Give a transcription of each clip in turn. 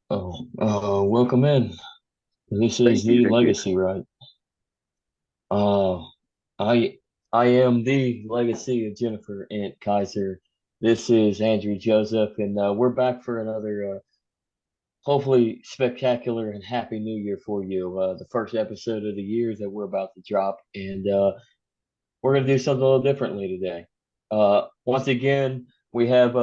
Welcome in. This is Thank you. the Thank you. legacy, right? Uh, I I am the legacy of Jennifer Ant Kaiser. This is Andrew Joseph, and we're back for another hopefully spectacular and happy New Year for you. The first episode of the year that we're about to drop, and we're going to do something a little differently today. Once again, we have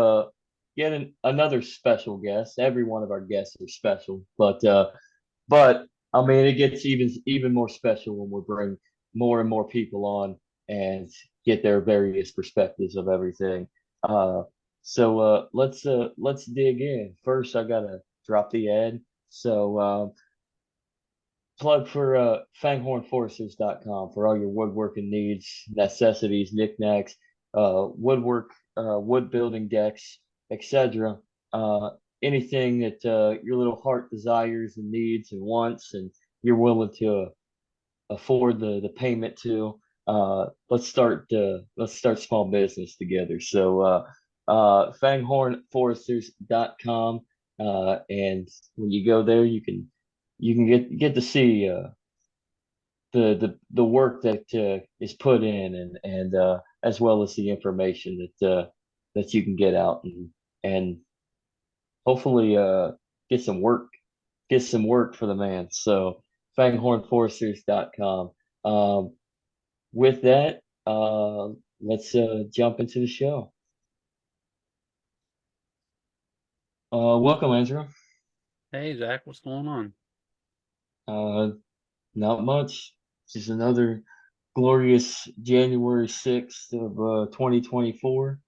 another special guest. Every one of our guests are special, but I mean, it gets even more special when we bring more and more people on and get their various perspectives of everything. Uh, let's dig in. First, I gotta drop the ad. Plug for fanghornforesters.com for all your woodworking needs, necessities, knickknacks, woodwork, wood building decks, etc. Uh, Anything that your little heart desires and needs and wants, and you're willing to afford the payment to. Let's start small business together. Fanghornforesters.com, and when you go there, you can get to see the work that is put in, and as well as the information that you can get out and hopefully get some work for the man. So fanghornforesters.com. With that, let's jump into the show. Welcome, Andrew. Hey, Zach, what's going on? Uh, Not much. Just another glorious January 6th of 2024.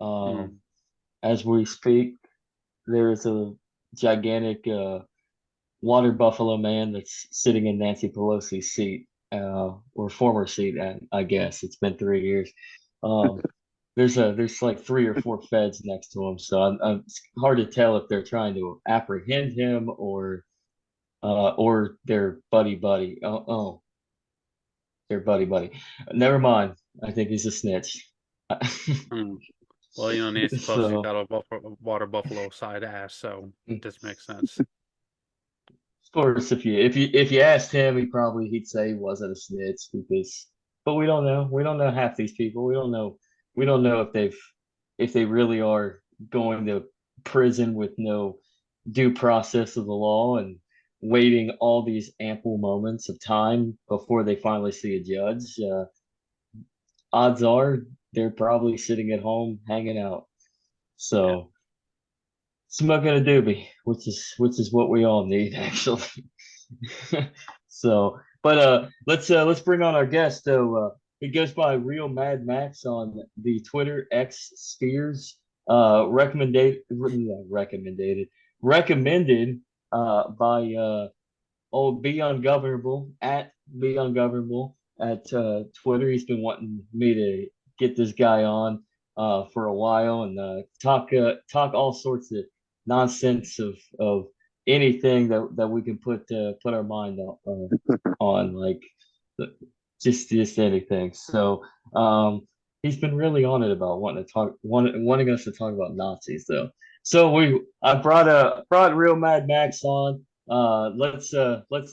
Hmm. Um, as we speak, there is a gigantic water buffalo man that's sitting in Nancy Pelosi's seat, or former seat, I guess. It's been 3 years. Um, there's like three or four feds next to him, so it's hard to tell if they're trying to apprehend him or they're buddy buddy. Oh, they're buddy buddy. Never mind. I think he's a snitch. Hmm. Well, Nancy Pelosi's So, got a water buffalo side ass, so this makes sense. of course, if you asked him, he'd say he wasn't a snitch but we don't know. We don't know half these people. We don't know if they really are going to prison with no due process of the law and waiting all these ample moments of time before they finally see a judge. Odds are they're probably sitting at home hanging out. Yeah. So smoking a doobie, which is what we all need actually. Let's bring on our guest though. He goes by Realmadmaxx on the Twitter X spheres. Recommended by old Be Ungovernable at Be Ungovernable at Twitter. He's been wanting me to get this guy on for a while and talk all sorts of nonsense of anything that we can put our mind on, like just anything. He's been really on it about wanting us to talk about Nazis though. I brought Realmadmaxx on. Let's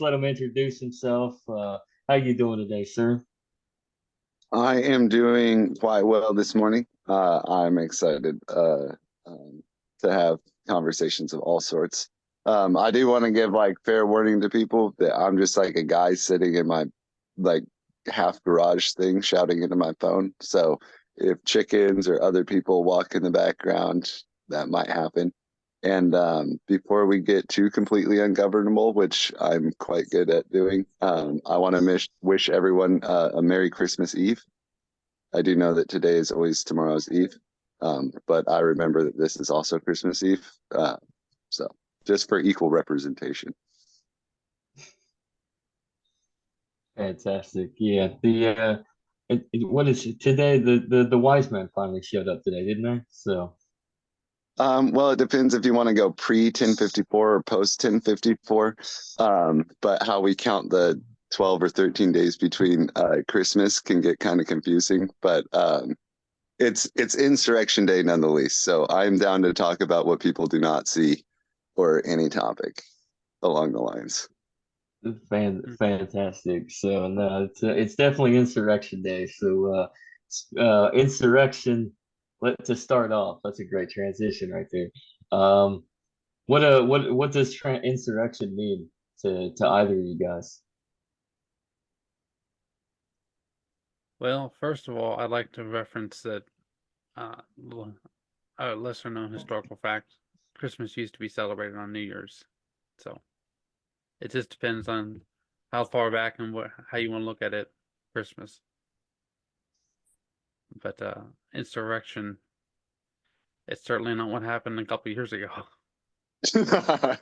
let him introduce himself. How you doing today, sir? I am doing quite well this morning. I'm excited to have conversations of all sorts. I do want to give like fair warning to people that I'm just like a guy sitting in my like half garage thing shouting into my phone. So if chickens or other people walk in the background, that might happen. And before we get too completely ungovernable, which I'm quite good at doing, I want to wish everyone a Merry Christmas Eve. I do know that today is always tomorrow's Eve, but I remember that this is also Christmas Eve. So just for equal representation. Fantastic. Yeah. What is it today? The wise men finally showed up today, didn't they? So Well, it depends if you want to go pre 1054 or post 1054, but how we count the 12 or 13 days between Christmas can get kind of confusing. But it's Insurrection Day nonetheless. So I'm down to talk about what people do not see, or any topic along the lines. Fantastic. So no, it's definitely Insurrection Day. So insurrection. To start off, that's a great transition right there. What does insurrection mean to either of you guys? Well, first of all, I'd like to reference that a lesser known historical fact. Christmas used to be celebrated on New Year's. So it just depends on how far back and how you want to look at it. Christmas. But insurrection, it's certainly not what happened a couple years ago. Okay.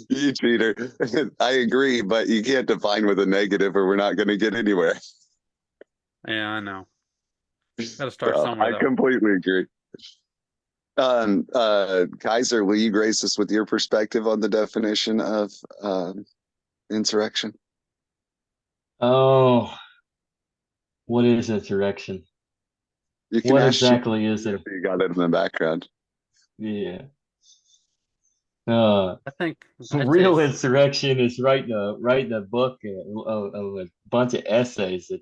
You cheater. I agree, but you can't define with a negative or we're not going to get anywhere. Yeah, I know. Got to start somewhere, I though. completely agree. Kaiser, will you grace us with your perspective on the definition of insurrection? Oh, what is insurrection? You can What ask exactly is it? if you got it in the background. Yeah. I think Real insurrection is writing a book of a bunch of essays that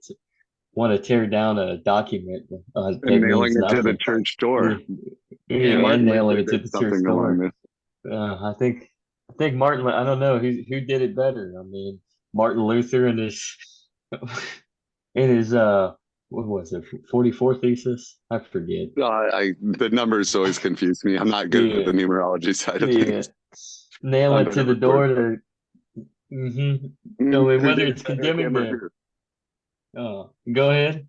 want to tear down a document that And nailing means it to the nothing. church door. Yeah, and Martin nailing Luther it to did the church something along door. this. I think Martin. I don't know who did it better. I mean, Martin Luther and his what was it, 44 thesis? I forget. The numbers always confuse me. I'm not good at the Yeah, numerology side of yeah. things. Nail I'm it to better the with door words. to. I mean, Who whether did it's it better, condemning him or the. who? Go ahead.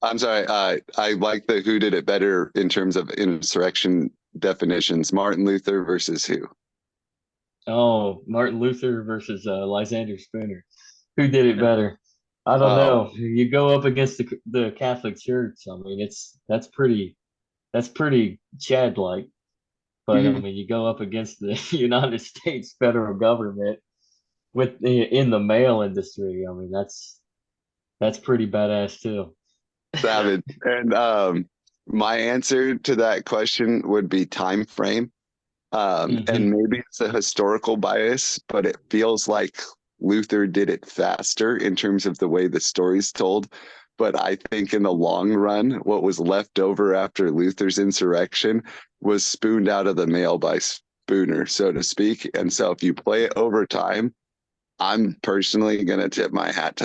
I'm sorry. I like the who did it better in terms of insurrection definitions. Martin Luther versus who? Oh, Martin Luther versus Lysander Spooner. Who did it Yeah. better? I don't Oh, know. You go up against the Catholic Church. I mean, that's pretty Chad-like. But I mhm. mean, you go up against the United States federal government in the mail industry. I mean, that's pretty badass too. Savage. And my answer to that question would be time frame. And Hmm. maybe it's a historical bias, but it feels like Luther did it faster in terms of the way the story's told. But I think in the long run, what was left over after Luther's insurrection was spooned out of the mail by Spooner, so to speak. And so if you play it over time, I'm personally going to tip my hat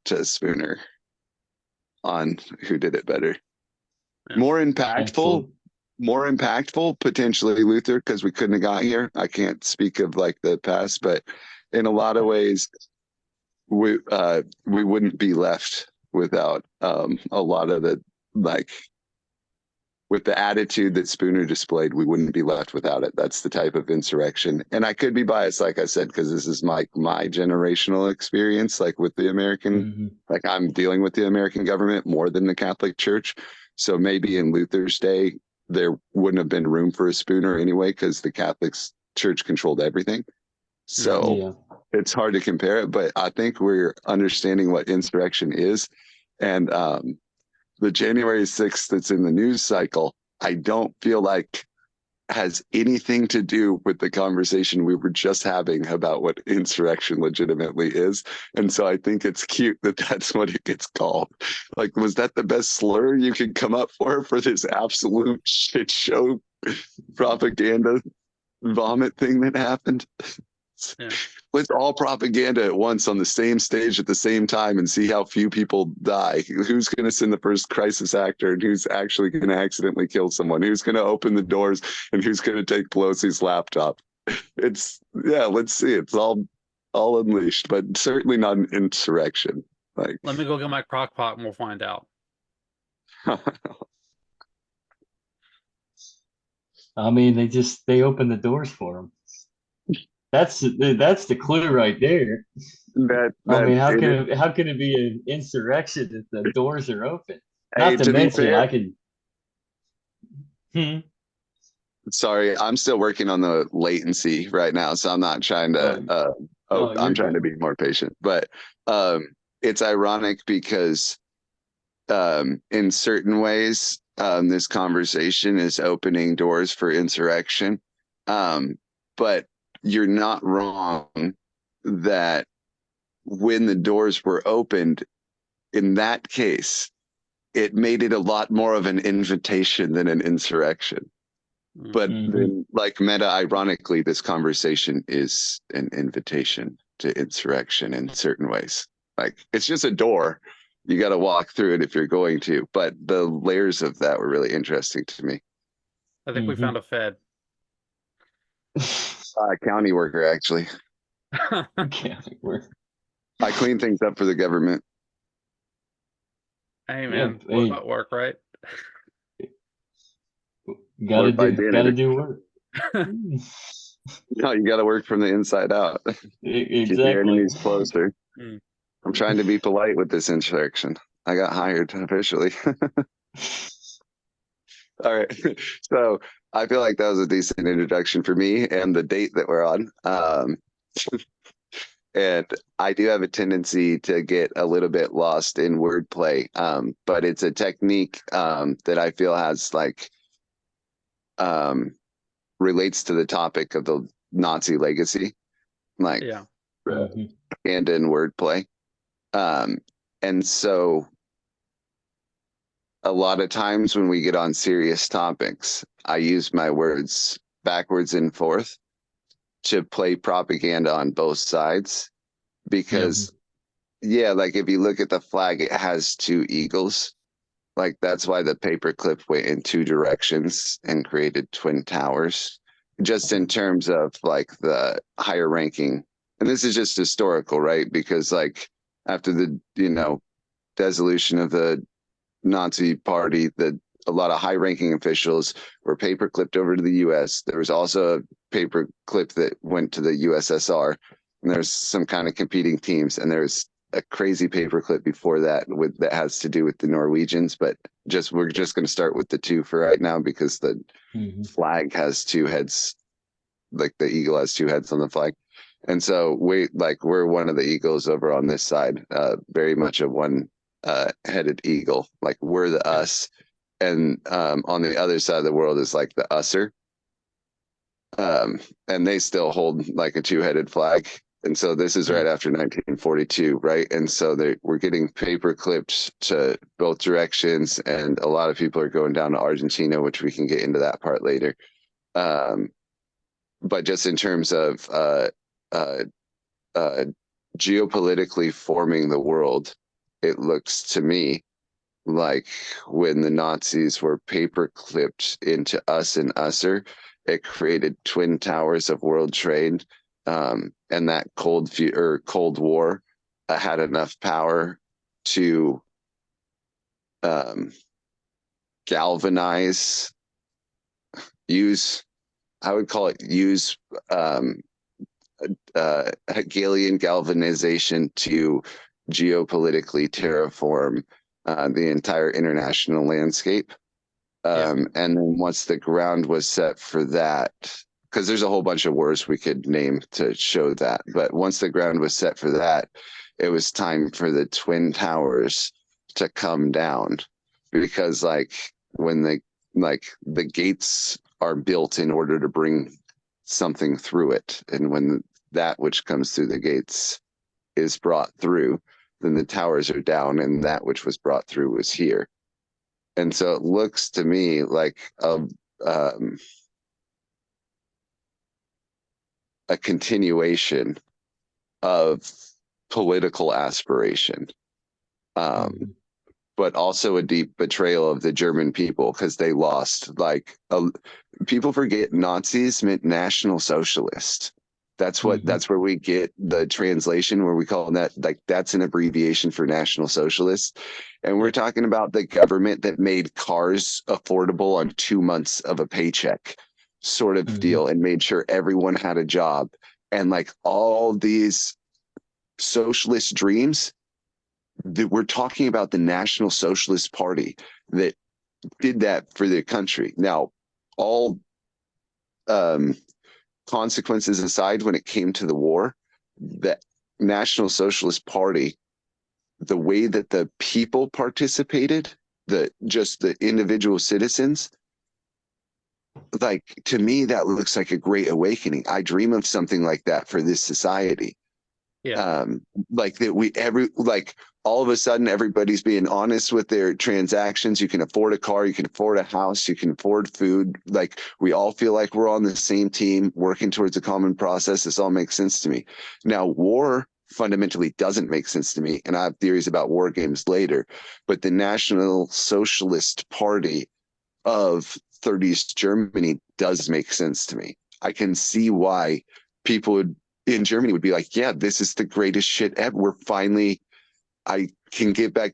to Spooner on who did it better. Yeah. More impactful, Excellent. potentially Luther, because we couldn't have got here. I can't speak of like the past, but in a lot of ways, we wouldn't be left without a lot of the, like, with the attitude that Spooner displayed, we wouldn't be left without it. That's the type of insurrection. And I could be biased, like I said, because this is my generational experience, like with the American, Hmm. like I'm dealing with the American government more than the Catholic Church. So maybe in Luther's day, there wouldn't have been room for a Spooner anyway, because the Catholic Church controlled everything. So Yeah. it's hard to compare it, but I think we're understanding what insurrection is. And the January 6th that's in the news cycle, I don't feel like has anything to do with the conversation we were just having about what insurrection legitimately is. And so I think it's cute that that's what it gets called. Like, was that the best slur you could come up for this absolute shit show propaganda vomit thing that happened? Yeah. Let's all propaganda at once on the same stage at the same time and see how few people die. Who's going to send the first crisis actor and who's actually going to accidentally kill someone? Who's going to open the doors and who's going to take Pelosi's laptop? Let's see. It's all unleashed, but certainly not an insurrection. Like, Let me go get my crock pot and we'll find out. I mean, they open the doors for them. That's the clue right there. I mean, how can it be an insurrection if the doors are open? Hey, Not to to be mention, fair, I can. Hmm. sorry, I'm still working on the latency right now, so I'm not trying to. Oh, I'm you're trying to good. be more patient. But it's ironic because in certain ways, this conversation is opening doors for insurrection. But you're not wrong that when the doors were opened, in that case, it made it a lot more of an invitation than an insurrection. But then, like meta ironically, this conversation is an invitation to insurrection in certain ways. Like it's just a door. You got to walk through it if you're going to. But the layers of that were really interesting to me. I think we found a Fed. County worker, actually. County work. I clean things up for the government. Hey man, Yeah, what hey, about work, right? gotta Work by do janitor. work. No, you got to work from the inside out. Keep your Exactly. enemies closer. I'm trying to be polite with this insurrection. I got hired officially. All right. So I feel like that was a decent introduction for me and the date that we're on. And I do have a tendency to get a little bit lost in wordplay, but it's a technique that I feel has like relates to the topic of the Nazi legacy, like Yeah. and in wordplay. And so a lot of times when we get on serious topics, I use my words backwards and forth to play propaganda on both sides because yeah, like if you look at the flag, it has two eagles. Like that's why the paperclip went in two directions and created twin towers. Just in terms of like the higher ranking, and this is just historical, right? Because like after the dissolution of the Nazi party, that a lot of high-ranking officials were paperclipped over to the U.S. There was also a paperclip that went to the USSR, and there's some kind of competing teams, and there's a crazy paperclip before that that has to do with the Norwegians. But we're just going to start with the two for right now because the flag has two heads, like the eagle has two heads on the flag. And so we're one of the eagles over on this side, very much a one headed eagle, like we're the us, and on the other side of the world is like the usser, and they still hold like a two-headed flag. And so this is right after 1942, right? And so we're getting paper clipped to both directions, and a lot of people are going down to Argentina, which we can get into that part later. But just in terms of geopolitically forming the world, it looks to me like when the Nazis were paper clipped into us and usser, it created twin towers of world trade. And that Cold War had enough power to galvanize, I would call it Hegelian galvanization to geopolitically terraform the entire international landscape. And then once the ground was set for that, because there's a whole bunch of words we could name to show that, but once the ground was set for that, it was time for the Twin Towers to come down, because like when the gates are built in order to bring something through it, and when that which comes through the gates is brought through, then the towers are down and that which was brought through was here. And so it looks to me like a continuation of political aspiration, but also a deep betrayal of the German people because they lost. Like people forget Nazis meant National Socialist. That's where we get the translation where we call that, like, that's an abbreviation for National Socialist. And we're talking about the government that made cars affordable on 2 months of a paycheck sort of deal, and made sure everyone had a job. And like all these socialist dreams, that we're talking about the National Socialist Party that did that for the country. Now, all consequences aside, when it came to the war, the National Socialist Party the way that the people participated, just the individual citizens, like to me that looks like a great awakening. I dream of something like that for this society. Yeah. Like that like all of a sudden everybody's being honest with their transactions. You can afford a car, you can afford a house, you can afford food. Like we all feel like we're on the same team working towards a common process. This all makes sense to me. Now, war fundamentally doesn't make sense to me, and I have theories about war games later, but the National Socialist Party of 30s Germany does make sense to me. I can see why people in Germany would be like, yeah, this is the greatest shit ever. We're finally, I can get back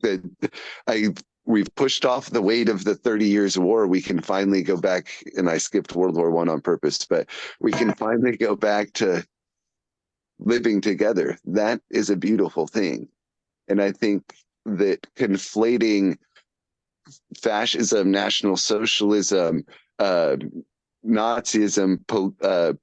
we've pushed off the weight of the 30 years of war. We can finally go back, and I skipped World War I on purpose, but we can finally go back to living together. That is a beautiful thing. And I think that conflating fascism, National Socialism, uh, Nazism,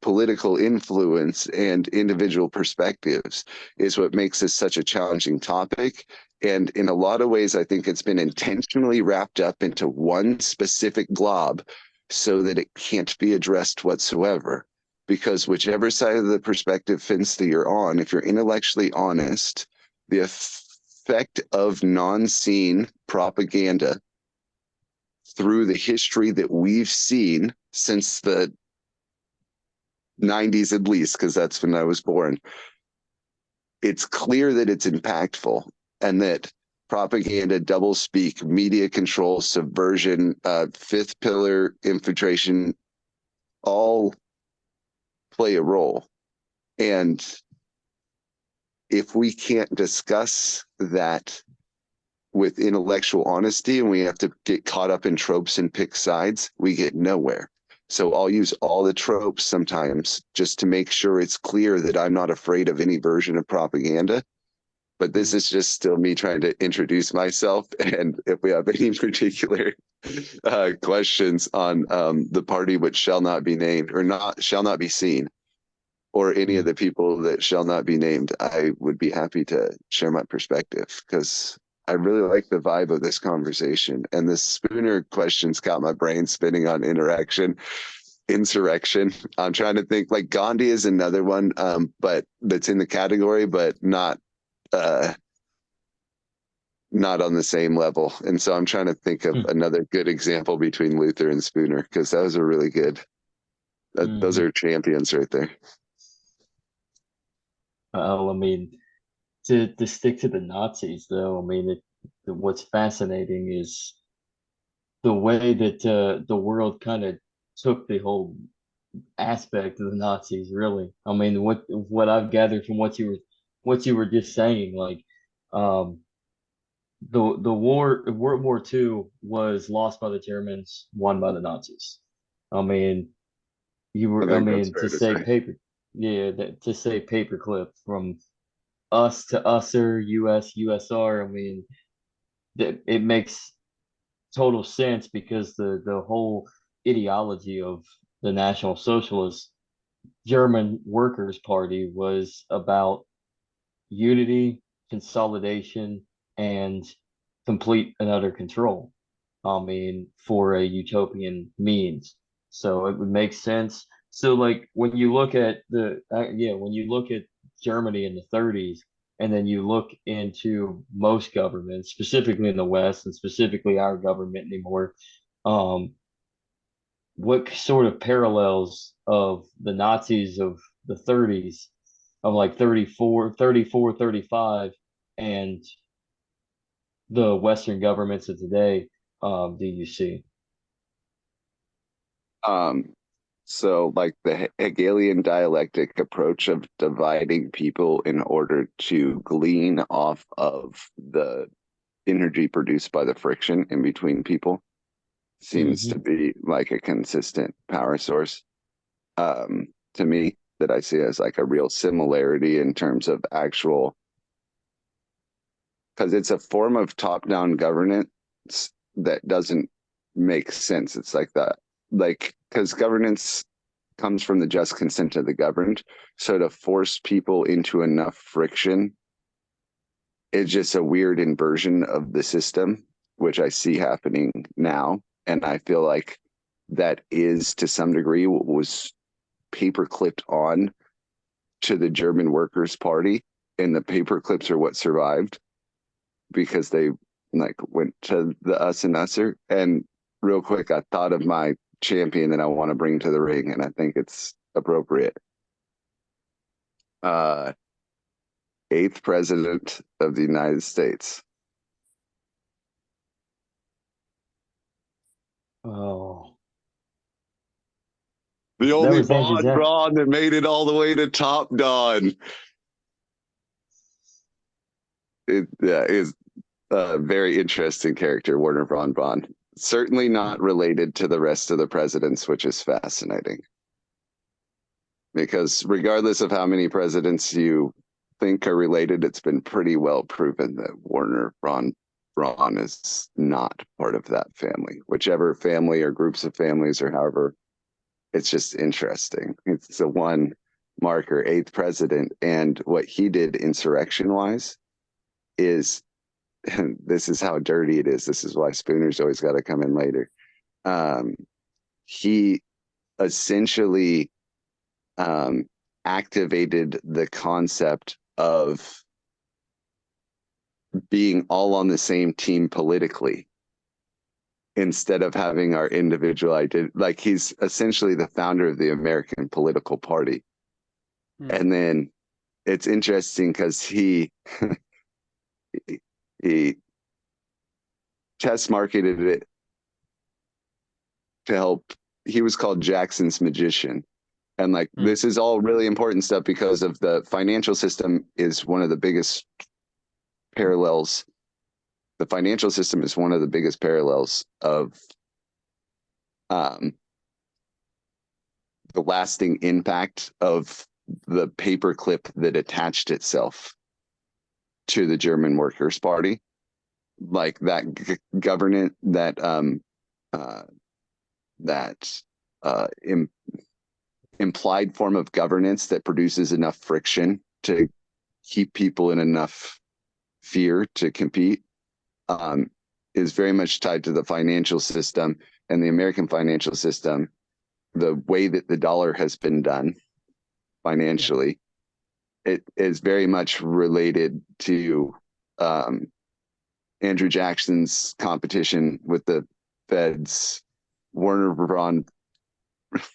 political influence, and individual perspectives is what makes this such a challenging topic. And in a lot of ways, I think it's been intentionally wrapped up into one specific glob so that it can't be addressed whatsoever. Because whichever side of the perspective fence that you're on, if you're intellectually honest, the effect of non-seen propaganda through the history that we've seen since the 90s, at least, because that's when I was born, it's clear that it's impactful and that propaganda, doublespeak, media control, subversion, fifth pillar infiltration all play a role. And if we can't discuss that with intellectual honesty and we have to get caught up in tropes and pick sides, we get nowhere. So I'll use all the tropes sometimes just to make sure it's clear that I'm not afraid of any version of propaganda. But this is just still me trying to introduce myself. And if we have any particular questions on the party which shall not be named or not shall not be seen, or any of the people that shall not be named, I would be happy to share my perspective because I really like the vibe of this conversation. And the Spooner questions got my brain spinning on insurrection. I'm trying to think, like Gandhi is another one, but that's in the category, but not on the same level. And so I'm trying to think of another good example between Luther and Spooner because that was a really good. Those are champions right there. I mean, to stick to the Nazis, though, I mean, what's fascinating is the way that the world kind of took the whole aspect of the Nazis. Really, I mean, what I've gathered from what you were just saying, like, um, the World War II was lost by the Germans, won by the Nazis. I mean, I That's mean, fair to say. yeah, to say paperclip from us to usser, US, USR. I mean, it makes total sense because the whole ideology of the National Socialist German Workers' Party was about unity, consolidation, and complete and utter control. I mean, for a utopian means. So it would make sense. So like when you look at when you look at Germany in the 30s, and then you look into most governments, specifically in the West and specifically our government anymore, um, what sort of parallels of the Nazis of the 30s of like 35 and the Western governments of today do you see? Um, so like the Hegelian dialectic approach of dividing people in order to glean off of the energy produced by the friction in between people seems to Hmm. be like a consistent power source to me that I see as like a real similarity in terms of actual, because it's a form of top-down governance that doesn't make sense. It's like that, like, because governance comes from the just consent of the governed. So to force people into enough friction it's just a weird inversion of the system, which I see happening now. And I feel like that is to some degree what was paperclipped on to the German Workers' Party, and the paperclips are what survived because they like went to the us and usser. And real quick, I thought of my champion that I want to bring to the ring, and I think it's appropriate. 8th president of the United States. Oh, The that only was Andrew Von Jackson. Braun that made it all the way to top Dawn. It is a very interesting character, Werner von Braun. Certainly not related to the rest of the presidents, which is fascinating. Because regardless of how many presidents you think are related, it's been pretty well proven that Werner von Braun is not part of that family, whichever family or groups of families or however. It's just interesting. It's the one marker, 8th president, and what he did insurrection-wise is, and this is how dirty it is. This is why Spooner's always got to come in later. He essentially activated the concept of being all on the same team politically instead of having our individual identity. Like, he's essentially the founder of the American political party. And then it's interesting because he test marketed it to help. He was called Jackson's magician. And like, this is all really important stuff because of the financial system is one of the biggest parallels. The financial system is one of the biggest parallels of the lasting impact of the paperclip that attached itself to the German Workers' Party. Like that governance, implied form of governance that produces enough friction to keep people in enough fear to compete, is very much tied to the financial system. And the American financial system, the way that the dollar has been done financially, it is very much related to Andrew Jackson's competition with the Fed's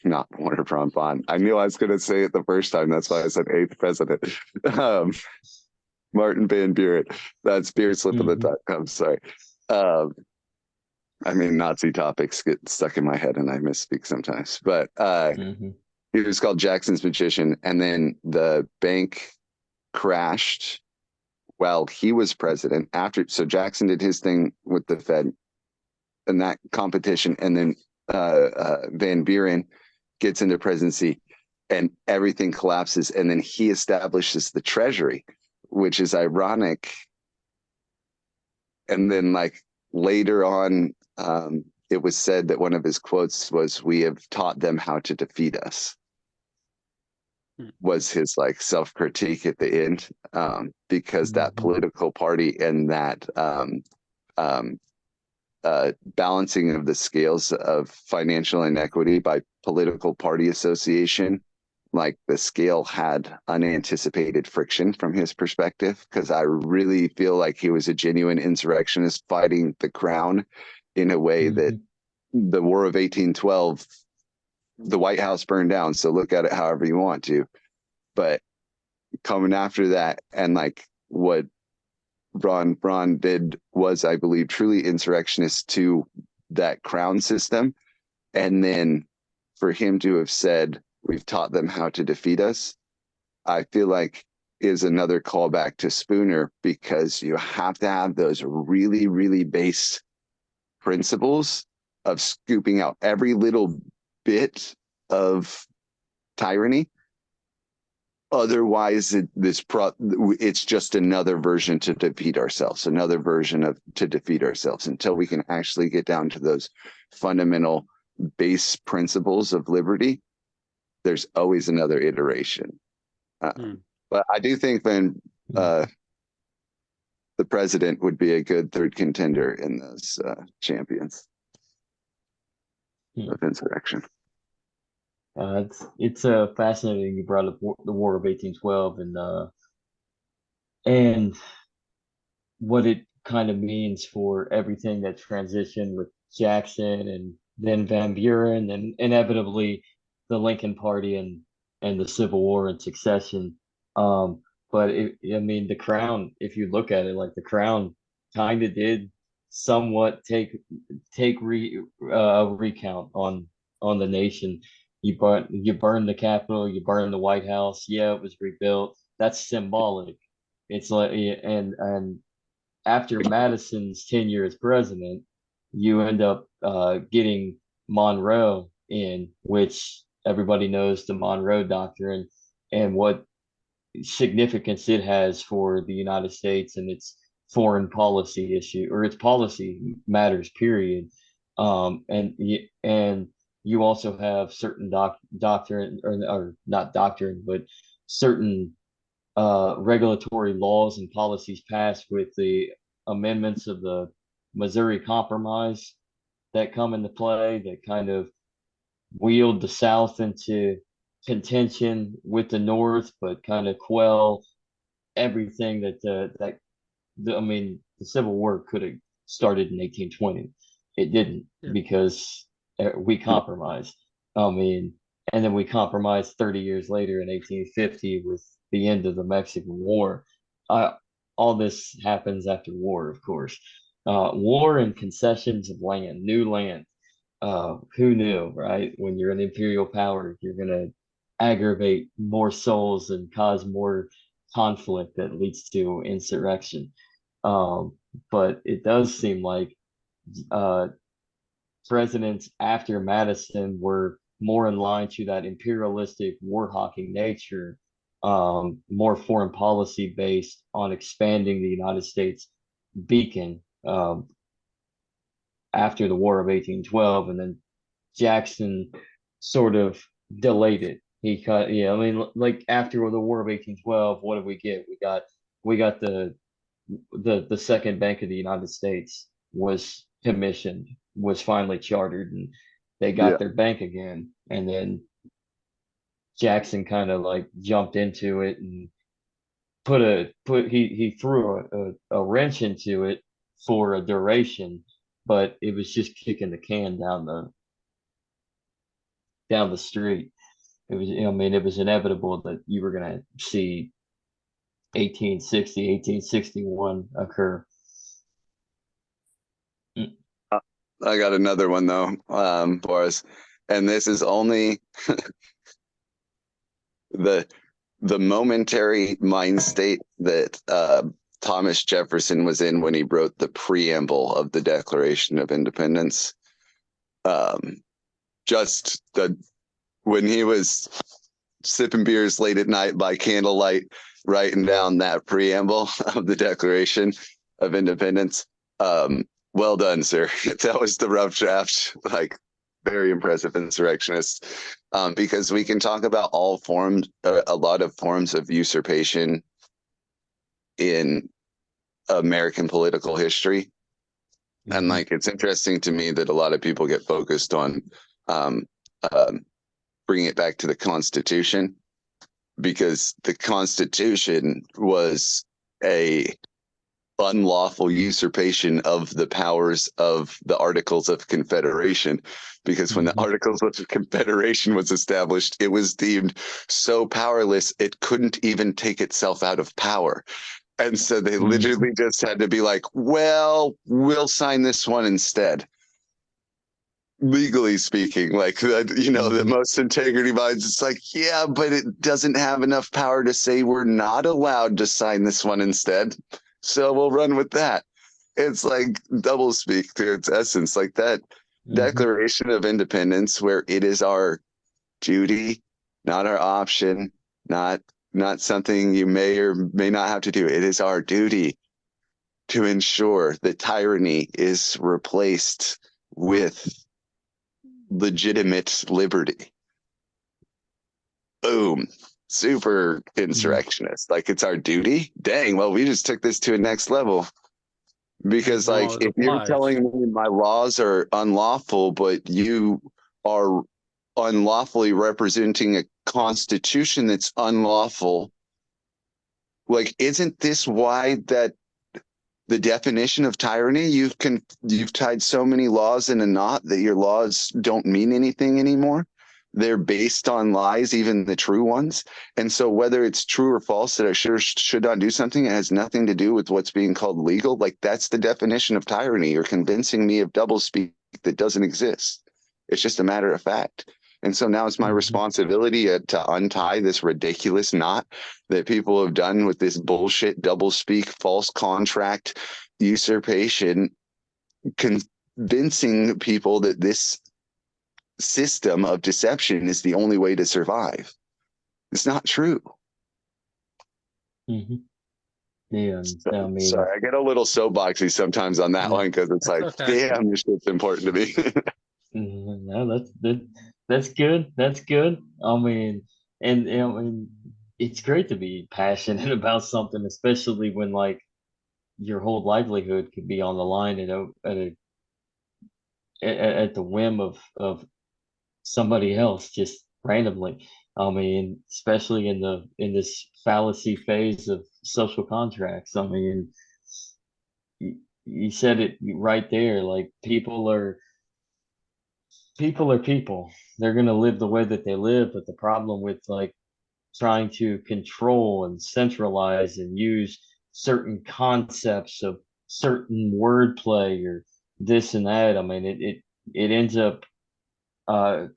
not Werner von Braun. I knew I was going to say it the first time. That's why I said 8th president. Martin Van Buren. That's beer slip of the tongue. I'm sorry. I mean, Nazi topics get stuck in my head and I misspeak sometimes. But he was called Jackson's magician. And then the bank crashed while he was president. So Jackson did his thing with the Fed and that competition. And then Van Buren gets into presidency and everything collapses. And then he establishes the Treasury, which is ironic. And then like later on, it was said that one of his quotes was, "We have taught them how to defeat us," was his like self-critique at the end, because that political party and that balancing of the scales of financial inequity by political party association, like the scale had unanticipated friction from his perspective, because I really feel like he was a genuine insurrectionist fighting the crown in a way that the War of 1812, the White House burned down, so look at it however you want to. But coming after that, and like what von Braun did was, I believe, truly insurrectionist to that crown system. And then for him to have said, "We've taught them how to defeat us," I feel like is another callback to Spooner, because you have to have those really, really base principles of scooping out every little bit of tyranny. Otherwise, it's just another version to defeat ourselves, until we can actually get down to those fundamental base principles of liberty. There's always another iteration. But I do think the president would be a good third contender in those champions of insurrection. It's fascinating you brought up the War of 1812 and what it kind of means for everything that transitioned with Jackson and then Van Buren and inevitably the Lincoln Party and the Civil War and secession. But I mean, the Crown, if you look at it, like the Crown kind of did somewhat take a recount on the nation. You burn the Capitol, you burn the White House. Yeah, it was rebuilt. That's symbolic. It's like and after Madison's tenure as president, you end up getting Monroe in, which everybody knows the Monroe Doctrine and what significance it has for the United States and its foreign policy issue or its policy matters, period. And you also have certain doctrine or not doctrine, but certain regulatory laws and policies passed with the amendments of the Missouri Compromise that come into play that kind of wheeled the South into contention with the North, but kind of quell everything I mean, the Civil War could have started in 1820. It didn't because we compromised. I mean, and then we compromised 30 years later in 1850 with the end of the Mexican War. All this happens after war, of course. War and concessions of land, new land. Who knew, right? When you're an imperial power, you're going to aggravate more souls and cause more conflict that leads to insurrection. But it does seem like uh, presidents after Madison were more in line to that imperialistic war hawking nature, more foreign policy based on expanding the United States beacon after the War of 1812. And then Jackson sort of delayed it. He cut, yeah, I mean, like after the War of 1812, what did we get? We got the second Bank of the United States was commissioned, was finally chartered, and they got Yeah. their bank again. And then Jackson kind of like jumped into it and he threw a wrench into it for a duration, but it was just kicking the can down the street. It was, I mean, it was inevitable that you were going to see 1860, 1861 occur. I got another one though, Boris, and this is only the momentary mind state that Thomas Jefferson was in when he wrote the preamble of the Declaration of Independence. Just when he was sipping beers late at night by candlelight, writing down that preamble of the Declaration of Independence. Well done, sir. That was the rough draft. Like, very impressive insurrectionists. Because we can talk about all forms, a lot of forms of usurpation in American political history. And like, it's interesting to me that a lot of people get focused on bringing it back to the Constitution, because the Constitution was a unlawful usurpation of the powers of the Articles of Confederation, because when the Articles of Confederation was established, it was deemed so powerless it couldn't even take itself out of power. And so they literally just had to be like, well, we'll sign this one instead. Legally speaking, like, you know, the most integrity minds, it's like, yeah, but it doesn't have enough power to say we're not allowed to sign this one instead. So we'll run with that. It's like double speak to its essence, like that Declaration of Independence, where it is our duty, not our option, not something you may or may not have to do. It is our duty to ensure that tyranny is replaced with legitimate liberty. Boom. super insurrectionist. Like it's our duty. Dang, well, we just took this to a next level. Because like No, it if you're applies. telling me my laws are unlawful, but you are unlawfully representing a constitution that's unlawful, like isn't this why that the definition of tyranny, you've tied so many laws in a knot that your laws don't mean anything anymore. They're based on lies, even the true ones. And so whether it's true or false that I should not do something, it has nothing to do with what's being called legal. Like that's the definition of tyranny. You're convincing me of doublespeak that doesn't exist. It's just a matter of fact. And so now it's my responsibility to untie this ridiculous knot that people have done with this bullshit, doublespeak, false contract, usurpation, convincing people that this system of deception is the only way to survive. It's not true. Mm-hmm. Yeah, I mean, Sorry, I get a little soapboxy sometimes on that Mm, one because it's That's like, okay. damn, this shit's important to me. no, that's good. That's good. I mean, and I mean, it's great to be passionate about something, especially when like your whole livelihood could be on the line at the whim of somebody else just randomly. I mean, especially in this fallacy phase of social contracts. I mean, you said it right there. Like people are people. They're gonna live the way that they live, but the problem with like trying to control and centralize and use certain concepts of certain wordplay or this and that. I mean, it ends up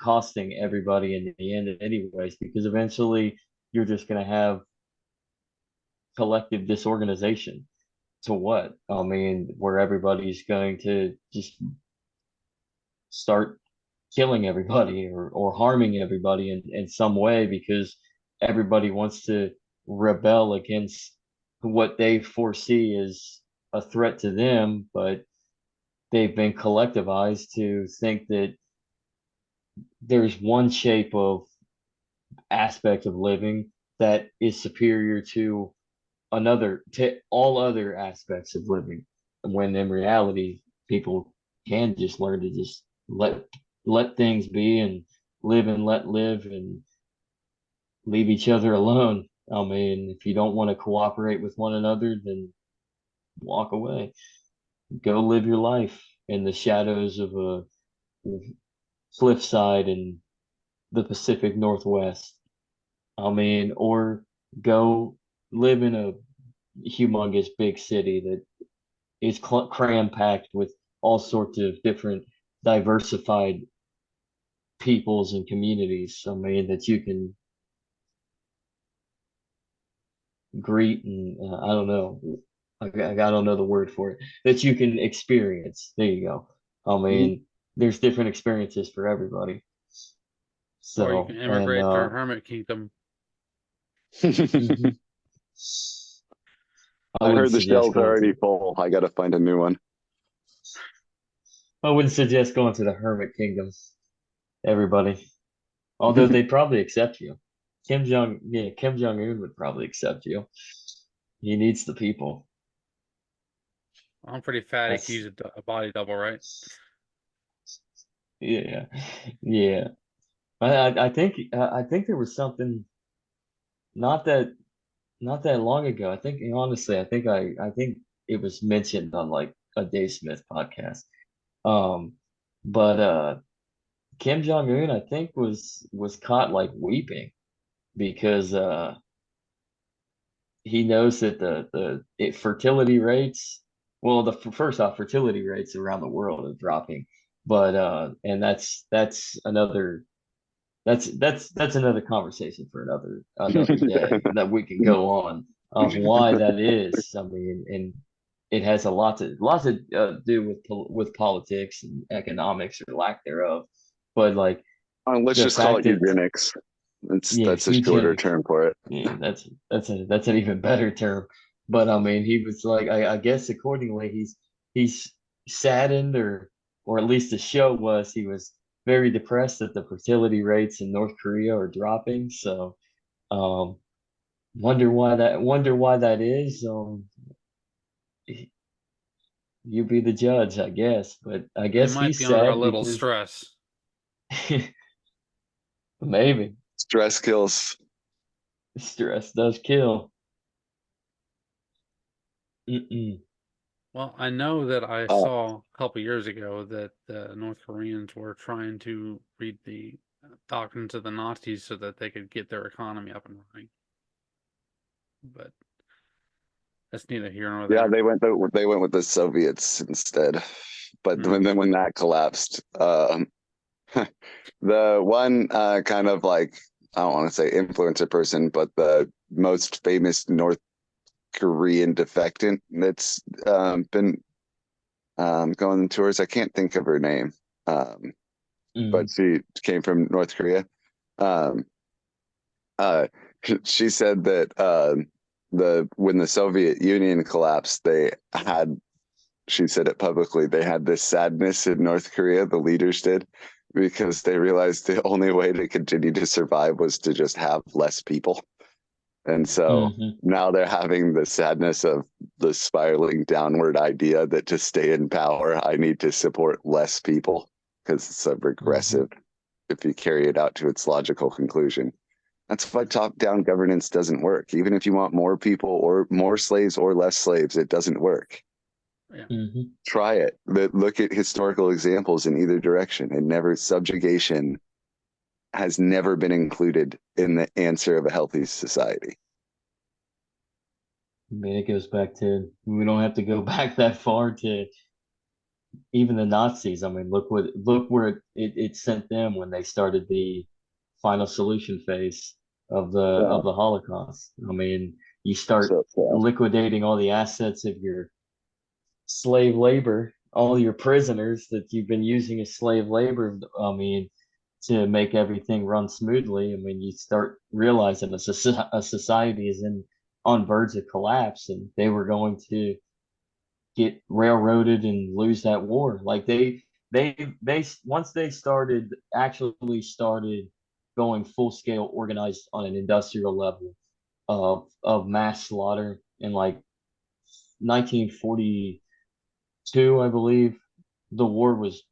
costing everybody in the end, anyways, because eventually you're just going to have collective disorganization. To what? I mean, where everybody's going to just start killing everybody or harming everybody in some way because everybody wants to rebel against what they foresee as a threat to them, but they've been collectivized to think that there's one shape of aspect of living that is superior to another to all other aspects of living when in reality people can just learn to just let things be and live and let live and leave each other alone. I mean, if you don't want to cooperate with one another, then walk away. Go live your life in the shadows of a cliffside in the Pacific Northwest. I mean, or go live in a humongous big city that is cram packed with all sorts of different diversified peoples and communities. I mean, that you can greet and I don't know, I don't know the word for it, that you can experience. There you go. I mean, there's different experiences for everybody. Or you So, can and immigrate to a hermit kingdom. mhm. I I wouldn't heard the suggest shelves are going already to. full. I got to find a new one. I wouldn't suggest going to the Hermit Kingdom, everybody. Although they'd probably accept you. Kim Jong Un would probably accept you. He needs the people. I'm pretty fat. He could That's use a body double, right? yeah, yeah. I think there was something not that not that long ago. I think honestly, I think it was mentioned on like a Dave Smith podcast. Um, but Kim Jong Un, I think was caught like weeping because he knows that fertility rates, well, the first off, fertility rates around the world are dropping, but and that's another conversation for another day that we can go on of why that is. I mean, and it has a lot to do with with politics and economics or lack thereof, but like Let's the just call fact it that eugenics. yeah, That's a shorter eugenics. term for it. Yeah, that's an even better term. But I mean, he was like, I guess accordingly, he's saddened, or at least the show was he was very depressed that the fertility rates in North Korea are dropping. So Um, wonder why that is. You be the judge, I guess. But I They guess might he's be under a sad little because stress. maybe Stress kills. stress does kill. Mm-mm. Well, I know that I Uh, saw a couple years ago that the North Koreans were trying to read the doctrines of the Nazis so that they could get their economy up and running. But that's neither here nor yeah, there. they went with the Soviets instead. But Mm. when that collapsed, the one kind of like, I don't want to say influencer person, but the most famous North Korean defectant that's been going on tours. I can't think of her name, um, but Mm. she came from North Korea. Um, uh, she said that the when the Soviet Union collapsed, they had. She said it publicly. They had this sadness in North Korea. The leaders did because they realized the only way to continue to survive was to just have less people. And so Mm-hmm. now they're having the sadness of the spiraling downward idea that to stay in power, I need to support less people because it's a Mm-hmm. regressive if you carry it out to its logical conclusion. That's why top down governance doesn't work. Even if you want more people or more slaves or less slaves, it doesn't work. Yeah. Mm-hmm. Try it. But look at historical examples in either direction. And never subjugation has never been included in the answer of a healthy society. I mean, it goes back to we don't have to go back that far to even the Nazis. I mean, look where it sent them when they started the final solution phase Yeah. of the Holocaust. I mean, you start So sad. liquidating all the assets of your slave labor, all your prisoners that you've been using as slave labor. I mean, to make everything run smoothly. I mean, you start realizing a society is on verge of collapse, and they were going to get railroaded and lose that war. Like they once they started going full scale organized on an industrial level of mass slaughter in like 1942, I believe, the war was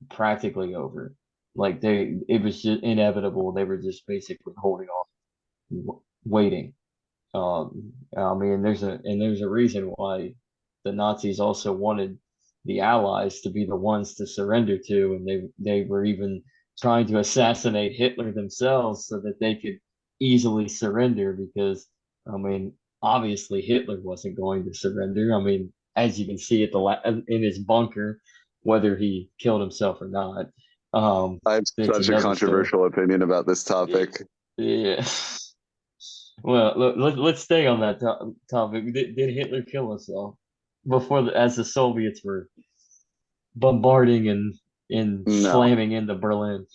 practically over. Like it was just inevitable. They were just basically holding off, waiting. I mean, there's a reason why the Nazis also wanted the Allies to be the ones to surrender to, and they were even trying to assassinate Hitler themselves so that they could easily surrender. Because I mean, obviously Hitler wasn't going to surrender. I mean, as you can see at in his bunker, whether he killed himself or not, I have it's such a another story. controversial opinion about this topic. Yeah. Well, let's stay on that topic. Did Hitler kill himself as the Soviets were bombarding and No, slamming into Berlin?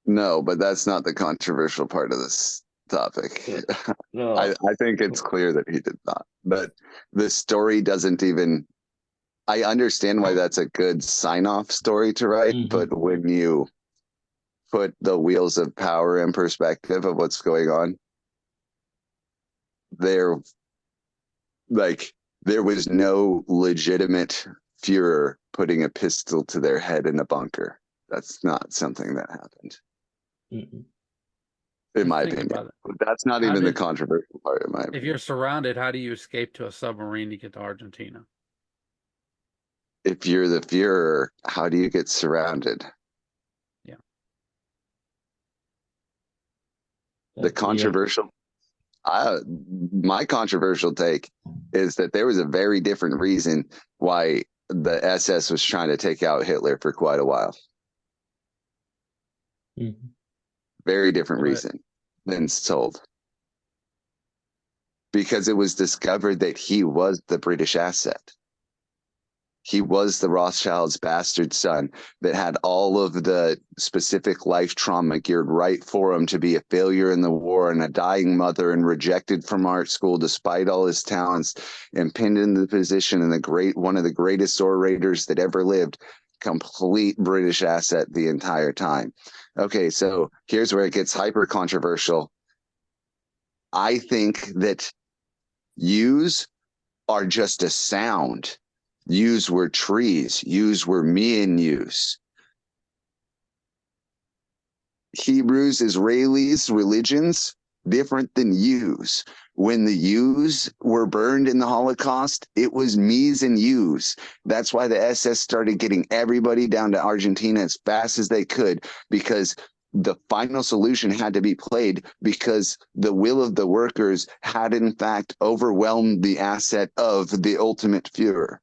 no, but that's not the controversial part of this topic. No. I think it's clear that he did not. But the story doesn't even. I understand why that's a good sign off story to write, Hmm. but when you put the wheels of power in perspective of what's going on, there like there was no legitimate Führer putting a pistol to their head in a bunker. That's not something that happened, Hmm. in Just my think opinion. about it. But that's not How even the did, controversial part, in my if opinion. you're surrounded, how do you escape to a submarine to get to Argentina? If you're the Führer, how do you get surrounded? Yeah. The Yeah. controversial, I, my controversial take is that there was a very different reason why the SS was trying to take out Hitler for quite a while. Hmm. Very different What? reason than told. Because it was discovered that he was the British asset. He was the Rothschild's bastard son that had all of the specific life trauma geared right for him to be a failure in the war and a dying mother and rejected from art school despite all his talents and pinned in the position and one of the greatest orators that ever lived. Complete British asset the entire time. Okay, so here's where it gets hyper controversial. I think that yous are just a sound. Yous were trees. Yous were me and yous. Hebrews, Israelis, religions, different than yous. When the yous were burned in the Holocaust, it was me's and yous. That's why the SS started getting everybody down to Argentina as fast as they could, because the final solution had to be played, because the will of the workers had in fact overwhelmed the asset of the ultimate Führer.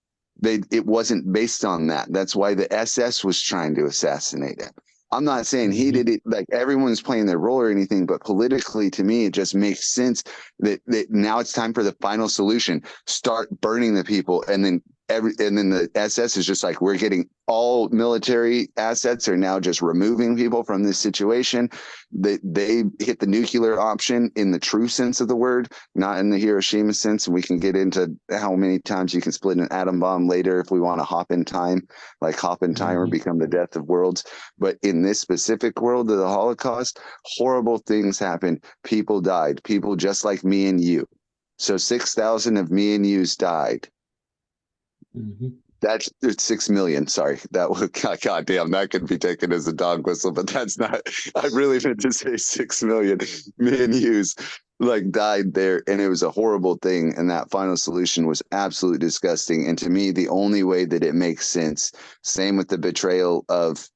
It wasn't based on that. That's why the SS was trying to assassinate him. I'm not saying he did it, like everyone's playing their role or anything, but politically to me, it just makes sense that now it's time for the final solution. Start burning the people, and then the SS is just like, we're getting all military assets are now just removing people from this situation. They hit the nuclear option in the true sense of the word, not in the Hiroshima sense. And we can get into how many times you can split an atom bomb later if we want to hop in time, like hop in time or become the death of worlds. But in this specific world of the Holocaust, horrible things happened. People died, people just like me and you. So 6,000 of me and yous died. That's 6 million. Sorry, that was goddamn. That could be taken as a dog whistle, but that's not. I really meant to say 6 million men use like died there, and it was a horrible thing. And that final solution was absolutely disgusting. And to me, the only way that it makes sense. Same with the betrayal of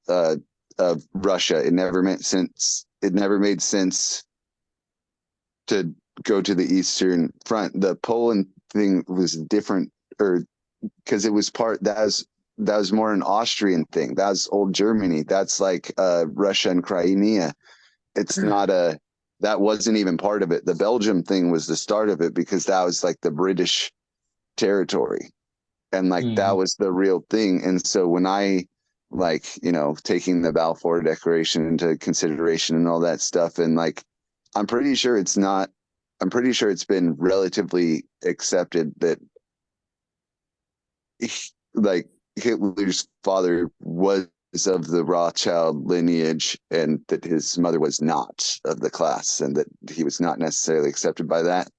Russia. It never made sense. It never made sense to go to the Eastern Front. The Poland thing was different, or because it was that was more an Austrian thing. That was old Germany. That's like Russia and Crimea. It's not that wasn't even part of it. The Belgium thing was the start of it, because that was like the British territory, and like that was the real thing. And so when I, like, taking the Balfour Declaration into consideration and all that stuff, and like I'm pretty sure it's been relatively accepted that like Hitler's father was of the Rothschild lineage, and that his mother was not of the class, and that he was not necessarily accepted by that,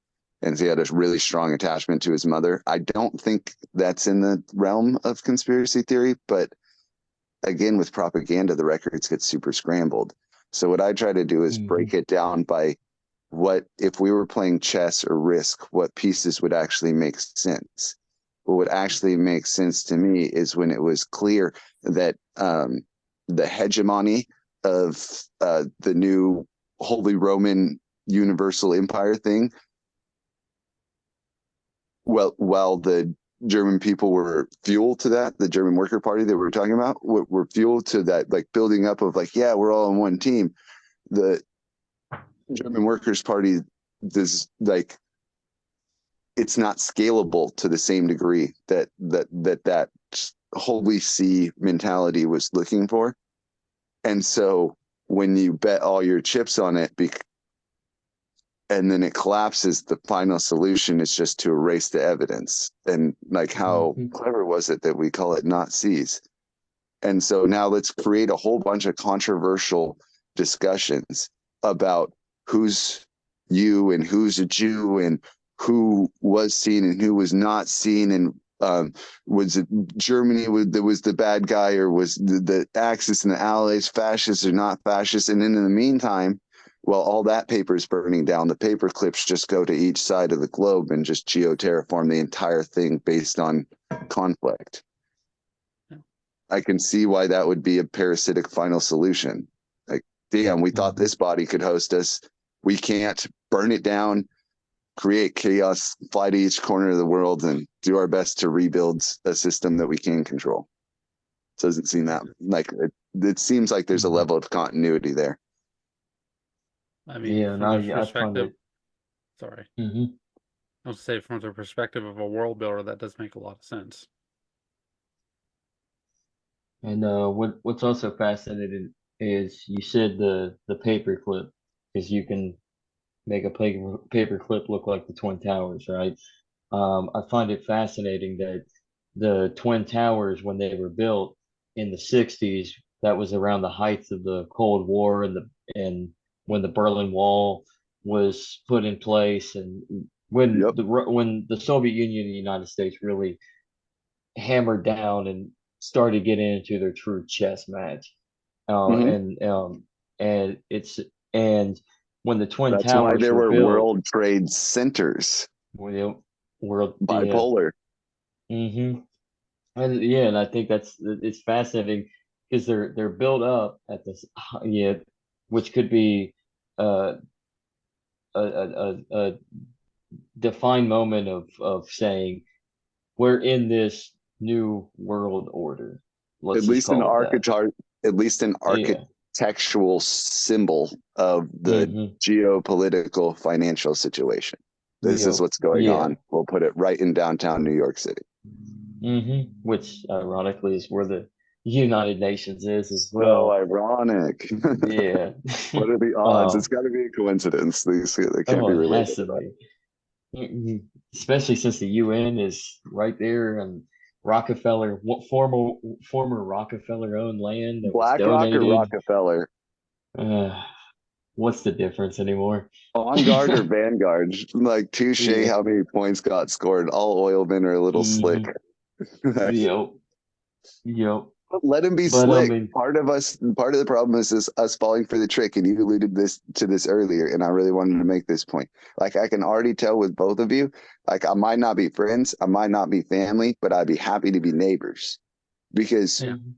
and he had a really strong attachment to his mother. I don't think that's in the realm of conspiracy theory, but again, with propaganda, the records get super scrambled. So what I try to do is break it down by what, if we were playing chess or Risk, what pieces would actually make sense. What would actually make sense to me is when it was clear that the hegemony of the new Holy Roman Universal Empire thing, while the German people were fuel to that, the German Worker Party that we were talking about were fuel to that, like building up of like, yeah, we're all on one team. The German Workers' Party does, like, it's not scalable to the same degree that Holy See mentality was looking for. And so when you bet all your chips on it, and then it collapses, the final solution is just to erase the evidence. And like, how clever was it that we call it not seize? And so now let's create a whole bunch of controversial discussions about who's you and who's a Jew, and who was seen and who was not seen, and was it Germany that was the bad guy, or was the Axis and the Allies fascists or not fascists? And then in the meantime, while all that paper is burning down, the paper clips just go to each side of the globe and just geoterraform the entire thing based on conflict. I can see why that would be a parasitic final solution. Like, damn, we thought this body could host us. We can't. Burn it down, create chaos, fly to each corner of the world, and do our best to rebuild a system that we can control. Doesn't seem that, like, it seems like there's a level of continuity there. I mean, Yeah, and from the I find perspective, it. sorry, I'll say from the perspective of a world builder, that does make a lot of sense. And what's also fascinating is you said the paperclip, because you can make a paperclip look like the Twin Towers, right? I find it fascinating that the Twin Towers, when they were built in the 60s, that was around the height of the Cold War, and when the Berlin Wall was put in place, and Yep. when the Soviet Union and the United States really hammered down and started getting into their true chess match. Uh, Hmm. and um, and it's and when the Twin That's why Towers there were were built, World Trade Centers, well, world, yeah, bipolar. hmm and yeah, and I think it's fascinating because they're built up at this, yeah, which could be uh, a defined moment of saying we're in this new world order. At Let's just least an call it that. archetype, at least an Yeah. architectural symbol of the hmm geopolitical financial situation. This is Yep. what's going Yeah. on. We'll put it right in downtown New York City. Which ironically is where the United Nations is as So well. ironic. Yeah. What are the odds? It's um. got to be a coincidence. These they can't Oh, be it related has to at all. be. Especially since the UN is right there and Rockefeller, what former Rockefeller owned land that was BlackRock or donated. Rockefeller? Uh, what's the difference anymore? On guard or Vanguard? Like touche, Yeah. how many points got scored? All oilmen are a little slick. hmm Yep. Yep. Let him be But I slick. mean, Part of the problem is this us falling for the trick. And you alluded to this earlier, and I really wanted to make this point. Like I can already tell with both of you, like I might not be friends, I might not be family, but I'd be happy to be neighbors. Because Yeah. mhm,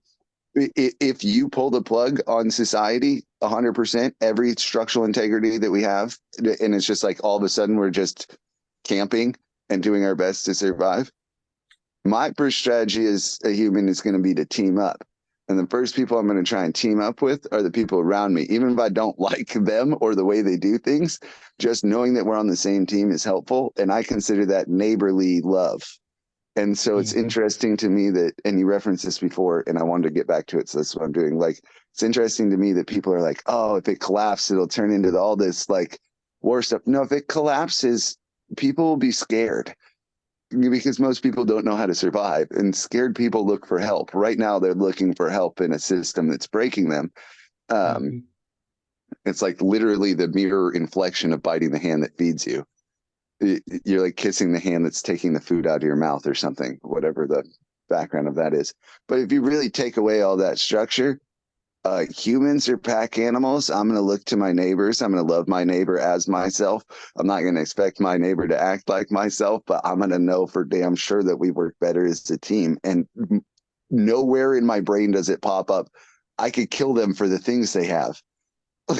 if you pull the plug on society 100%, every structural integrity that we have, and it's just like all of a sudden we're just camping and doing our best to survive. My first strategy as a human is going to be to team up. And the first people I'm going to try and team up with are the people around me. Even if I don't like them or the way they do things, just knowing that we're on the same team is helpful. And I consider that neighborly love. And so it's mhm, interesting to me that, and you referenced this before, and I wanted to get back to it. So that's what I'm doing. Like, it's interesting to me that people are like, oh, if it collapses, it'll turn into all this like war stuff. No, if it collapses, people will be scared because most people don't know how to survive, and scared people look for help. Right now, they're looking for help in a system that's breaking them. Um, mhm, it's like literally the mirror inflection of biting the hand that feeds you. You're like kissing the hand that's taking the food out of your mouth or something, whatever the background of that is. But if you really take away all that structure, humans are pack animals. I'm going to look to my neighbors. I'm going to love my neighbor as myself. I'm not going to expect my neighbor to act like myself, but I'm going to know for damn sure that we work better as a team. And nowhere in my brain does it pop up. I could kill them for the things they have.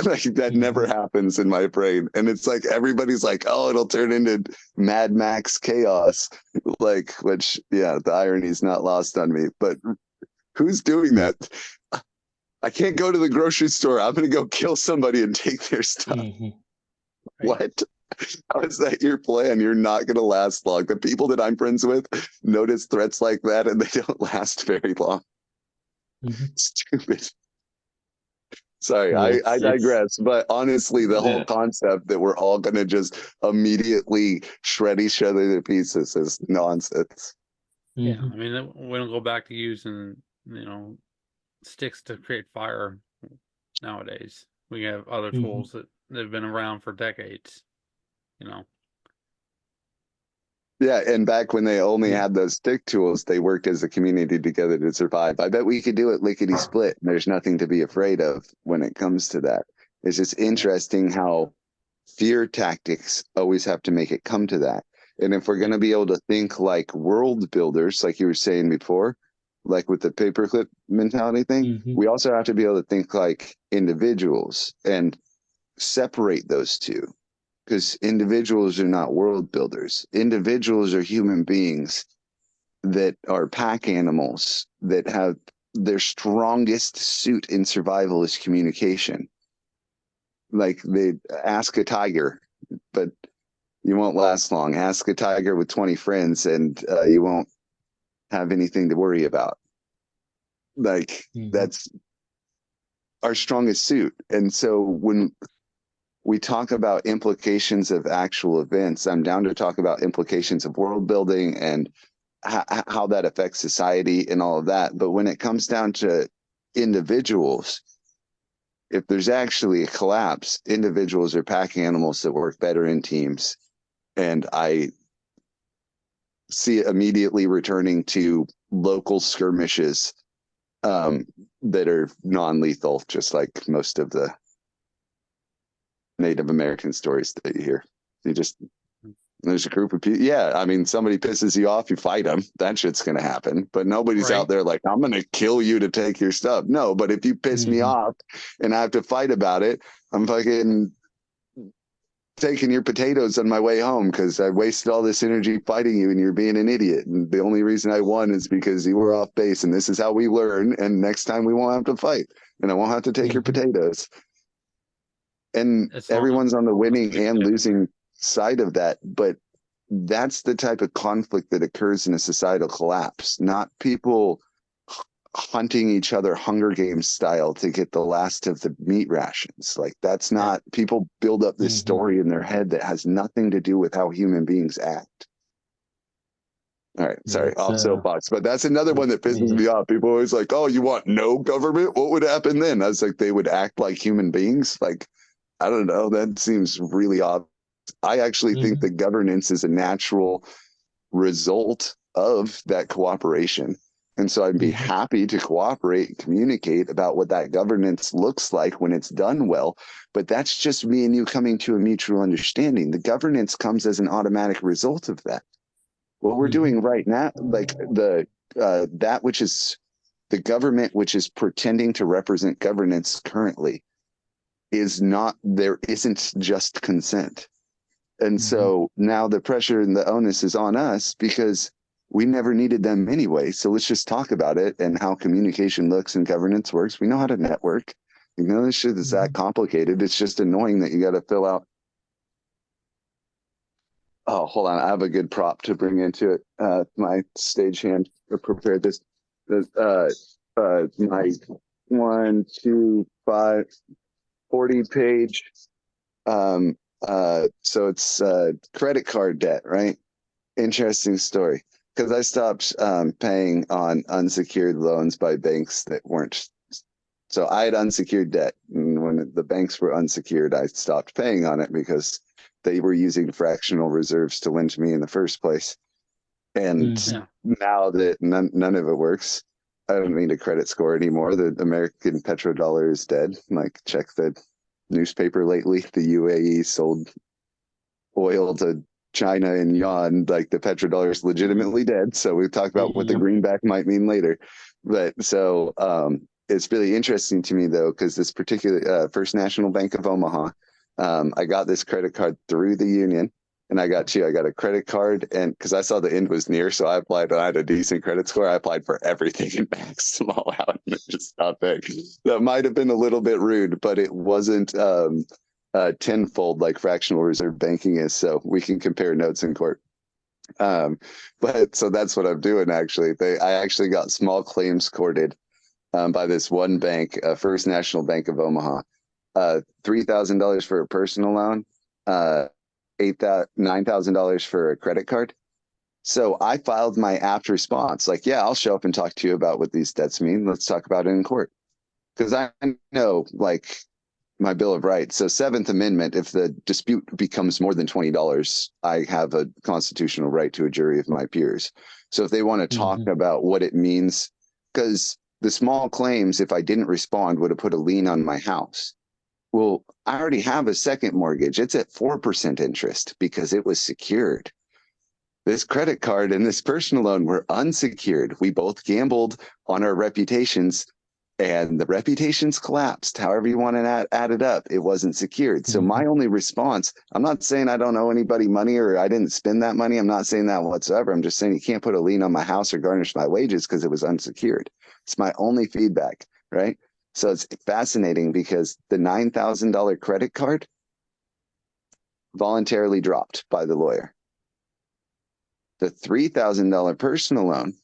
Like that never mhm, happens in my brain. And it's like everybody's like, oh, it'll turn into Mad Max chaos. Like, which, yeah, the irony is not lost on me. But who's doing that? I can't go to the grocery store. I'm going to go kill somebody and take their stuff. mhm, Right. What? How is that your plan? You're not going to last long. The people that I'm friends with notice threats like that and they don't last very long. mhm. Stupid. Sorry, Yeah, I it's digress. But honestly, the whole yeah. concept that we're all going to just immediately shred each other to pieces is nonsense. Yeah. I Mhm, mean, we don't go back to using, sticks to create fire nowadays. We have other mhm, tools that have been around for decades, you know. Yeah, and back when they only yeah. had those stick tools, they worked as a community together to survive. I bet we could do it lickety split. There's nothing to be afraid of when it comes to that. It's just Yeah. interesting how fear tactics always have to make it come to that. And if we're going Yeah. to be able to think like world builders, like you were saying before, like with the paperclip mentality thing, Mhm, we also have to be able to think like individuals and separate those two because individuals are not world builders. Individuals are human beings that are pack animals that have their strongest suit in survival is communication. Like they ask a tiger, but you won't last long. Ask a tiger with 20 friends and you won't have anything to worry about. Like mhm, that's our strongest suit. And so when we talk about implications of actual events, I'm down to talk about implications of world building and how that affects society and all of that. But when it comes down to individuals, if there's actually a collapse, individuals are packing animals that work better in teams. And I see it immediately returning to local skirmishes that are non-lethal, just like most of the Native American stories that you hear. There's a group of people. Yeah, I mean, somebody pisses you off, you fight them. That shit's going to happen. But nobody's out there like, I'm going to kill you to take your stuff. No, but if you piss me off and I have to fight about it, I'm fucking taking your potatoes on my way home because I wasted all this energy fighting you and you're being an idiot. And the only reason I won is because you were off base. And this is how we learn. And next time we won't have to fight. And I won't have to take your potatoes. And everyone's on the winning and losing side of that, but that's the type of conflict that occurs in a societal collapse, not people hunting each other Hunger Games style to get the last of the meat rations. Like, that's not, people build up this story in their head that has nothing to do with how human beings act. All right, sorry, off soapbox, but that's another one that pisses me off. People are always like, oh, you want no government? What would happen then? I was like, they would act like human beings. Like, I don't know. That seems really odd. I actually think that governance is a natural result of that cooperation. And so I'd be happy to cooperate and communicate about what that governance looks like when it's done well. But that's just me and you coming to a mutual understanding. The governance comes as an automatic result of that. What we're doing right now, like that which is the government, which is pretending to represent governance currently, is not, there isn't just consent. And so now the pressure and the onus is on us because we never needed them anyway. So let's just talk about it and how communication looks and governance works. We know how to network. You know, this shit is that complicated. It's just annoying that you got to fill out. Oh, hold on. I have a good prop to bring into it. My stagehand prepared this. My 1, 2, 5, 40-page. So it's credit card debt, right? Interesting story. Because I stopped paying on unsecured loans by banks that weren't. So I had unsecured debt. And when the banks were unsecured, I stopped paying on it because they were using fractional reserves to lend to me in the first place. And now that none of it works, I don't need a credit score anymore. The American petrodollar is dead. Like, check the newspaper lately. The UAE sold oil to China in yuan. Like, the petrodollar is legitimately dead. So we've talked about what the greenback might mean later. But so it's really interesting to me, though, because this particular First National Bank of Omaha, I got this credit card through the union. And I got a credit card, and because I saw the end was near, so I applied. I had a decent credit score. I applied for everything and maxed them all out, and it just stopped there. That might have been a little bit rude, but it wasn't tenfold like fractional reserve banking is. So we can compare notes in court. But so that's what I'm doing. Actually, I actually got small claims courted by this one bank, First National Bank of Omaha, $3,000 for a personal loan. $9,000 for a credit card. So I filed my apt response, like, yeah, I'll show up and talk to you about what these debts mean. Let's talk about it in court. Because I know, like, my Bill of Rights. So Seventh Amendment, if the dispute becomes more than $20, I have a constitutional right to a jury of my peers. So if they want to talk about what it means, because the small claims, if I didn't respond, would have put a lien on my house. Well, I already have a second mortgage. It's at 4% interest because it was secured. This credit card and this personal loan were unsecured. We both gambled on our reputations, and the reputations collapsed. However you want to add it up, it wasn't secured. So my only response, I'm not saying I don't owe anybody money or I didn't spend that money. I'm not saying that whatsoever. I'm just saying you can't put a lien on my house or garnish my wages because it was unsecured. It's my only feedback, right? So it's fascinating because the $9,000 credit card voluntarily dropped by the lawyer. The $3,000 personal loan,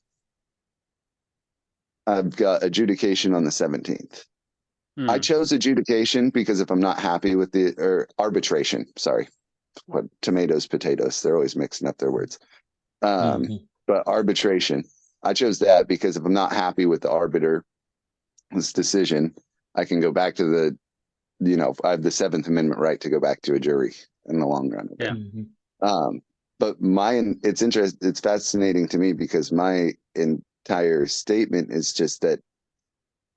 I've got adjudication on the 17th. I chose adjudication because if I'm not happy with or arbitration, sorry, what tomatoes, potatoes, they're always mixing up their words. But arbitration, I chose that because if I'm not happy with the arbiter's decision, I can go back to the I have the Seventh Amendment right to go back to a jury in the long run. Yeah. But it's fascinating to me because my entire statement is just that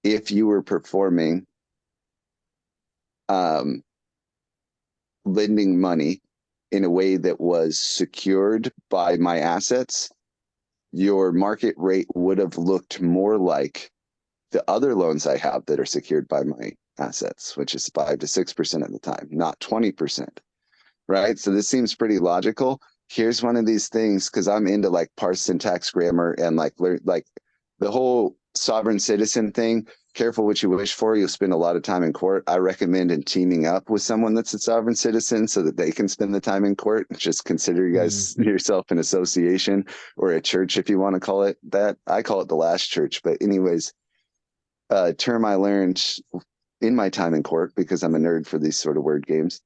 if you were performing lending money in a way that was secured by my assets, your market rate would have looked more like the other loans I have that are secured by my assets, which is 5 to 6% at the time, not 20%. Right? So this seems pretty logical. Here's one of these things, because I'm into like parse syntax grammar and like the whole sovereign citizen thing. Careful what you wish for. You'll spend a lot of time in court. I recommend in teaming up with someone that's a sovereign citizen so that they can spend the time in court. Just consider you guys yourself an association or a church if you want to call it that. I call it the last church. But anyways, a term I learned in my time in court because I'm a nerd for these sort of word games.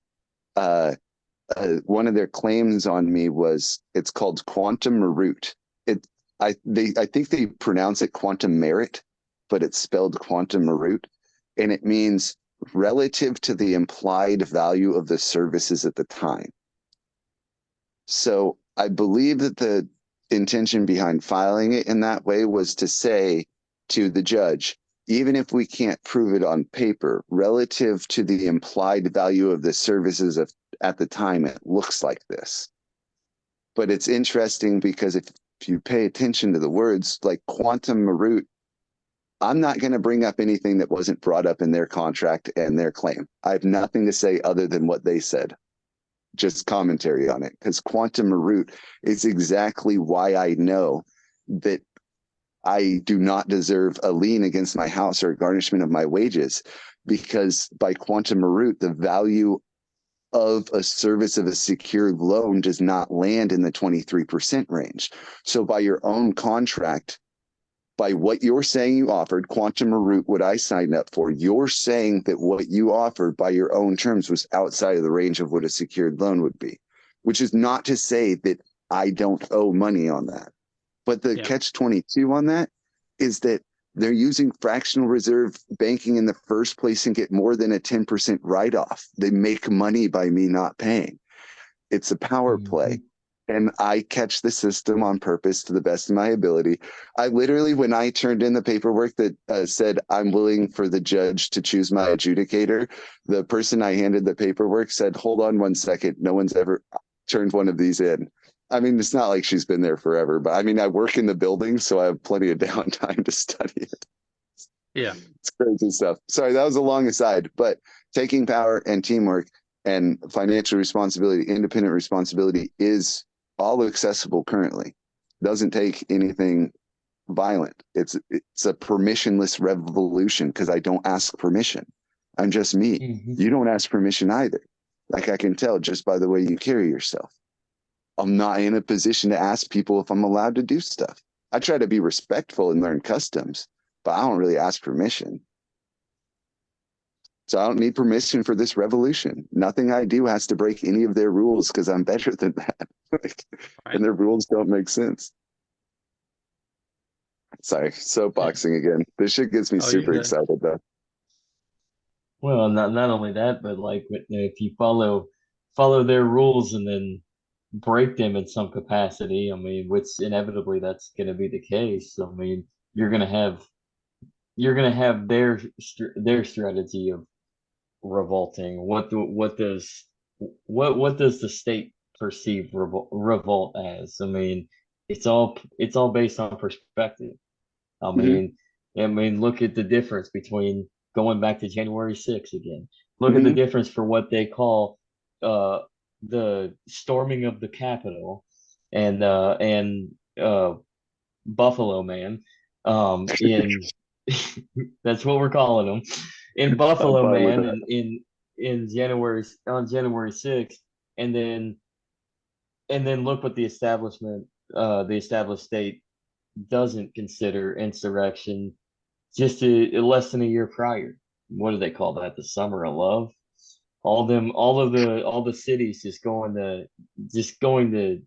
One of their claims on me was it's called quantum merit. I think they pronounce it quantum merit, but it's spelled quantum merit, and it means relative to the implied value of the services at the time. So I believe that the intention behind filing it in that way was to say to the judge, even if we can't prove it on paper, relative to the implied value of the services at the time, it looks like this. But it's interesting because if you pay attention to the words like quantum merit, I'm not going to bring up anything that wasn't brought up in their contract and their claim. I have nothing to say other than what they said, just commentary on it, because quantum merit is exactly why I know that I do not deserve a lien against my house or garnishment of my wages, because by quantum merit, the value of a service of a secured loan does not land in the 23% range. So by your own contract, by what you're saying you offered, quantum merit, what I signed up for, you're saying that what you offered by your own terms was outside of the range of what a secured loan would be, which is not to say that I don't owe money on that. But the catch-22 on that is that they're using fractional reserve banking in the first place and get more than a 10% write-off. They make money by me not paying. It's a power play. And I catch the system on purpose to the best of my ability. I literally, when I turned in the paperwork that said I'm willing for the judge to choose my adjudicator, the person I handed the paperwork said, hold on one second. No one's ever turned one of these in. I mean, it's not like she's been there forever, but I mean, I work in the building, so I have plenty of downtime to study it. Yeah. It's crazy stuff. Sorry, that was a long aside, but taking power and teamwork and financial responsibility, independent responsibility is all accessible currently. Doesn't take anything violent. It's a permissionless revolution because I don't ask permission. I'm just me. You don't ask permission either. Like I can tell just by the way you carry yourself. I'm not in a position to ask people if I'm allowed to do stuff. I try to be respectful and learn customs, but I don't really ask permission. So I don't need permission for this revolution. Nothing I do has to break any of their rules because I'm better than that. And their rules don't make sense. Sorry, soapboxing again. This shit gets me super excited though. Well, not only that, but like if you follow their rules and then break them in some capacity, I mean, which inevitably that's going to be the case. I mean, you're going to have their strategy of revolting. What does the state perceive revolt as? I mean, it's all based on perspective. I mean, look at the difference between going back to January 6th again. Look at the difference for what they call the storming of the Capitol and Buffalo Man in that's what we're calling them in Buffalo Man in January on January 6th, and then look what the established state doesn't consider insurrection just less than a year prior. What do they call that? The summer of love. All the cities just going to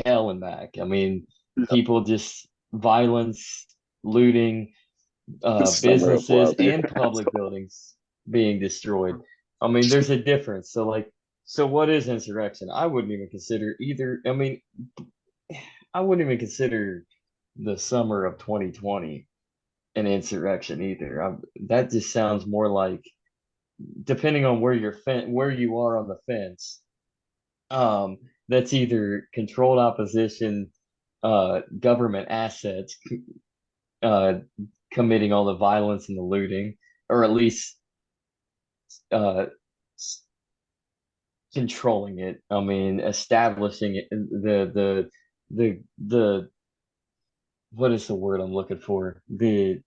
hell and back. I mean, people just violence, looting, businesses and public buildings being destroyed. I mean, there's a difference. So like, so what is insurrection? I wouldn't even consider either. I mean, I wouldn't even consider the summer of 2020 an insurrection either. That just sounds more like, depending on where you are on the fence, um, that's either controlled opposition, government assets, uh, committing all the violence and the looting, or at least uh, controlling it. I mean, establishing it, the what is the word I'm looking for? The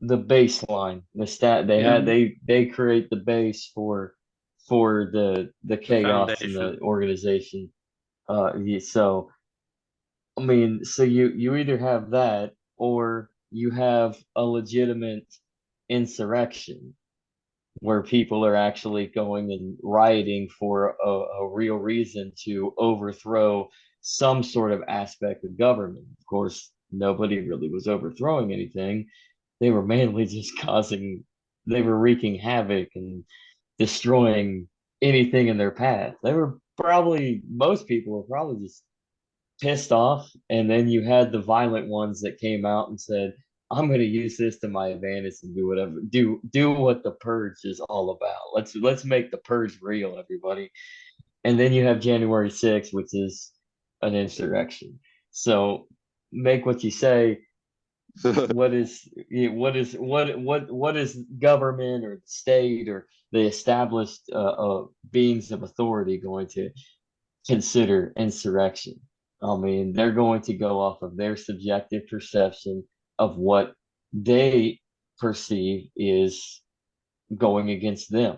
baseline, the stat they Yeah, had, they create the base for the the chaos in foundation. the organization. So I mean, so you either have that or you have a legitimate insurrection where people are actually going and rioting for a real reason to overthrow some sort of aspect of government. Of course, nobody really was overthrowing anything. They were mainly just they were wreaking havoc and destroying anything in their path. Most people were probably just pissed off. And then you had the violent ones that came out and said, I'm going to use this to my advantage and do whatever, do what the purge is all about. Let's make the purge real, everybody. And then you have January 6th, which is an insurrection. So make what you say. What is government or the state or the established beings of authority going to consider insurrection? I mean, they're going to go off of their subjective perception of what they perceive is going against them.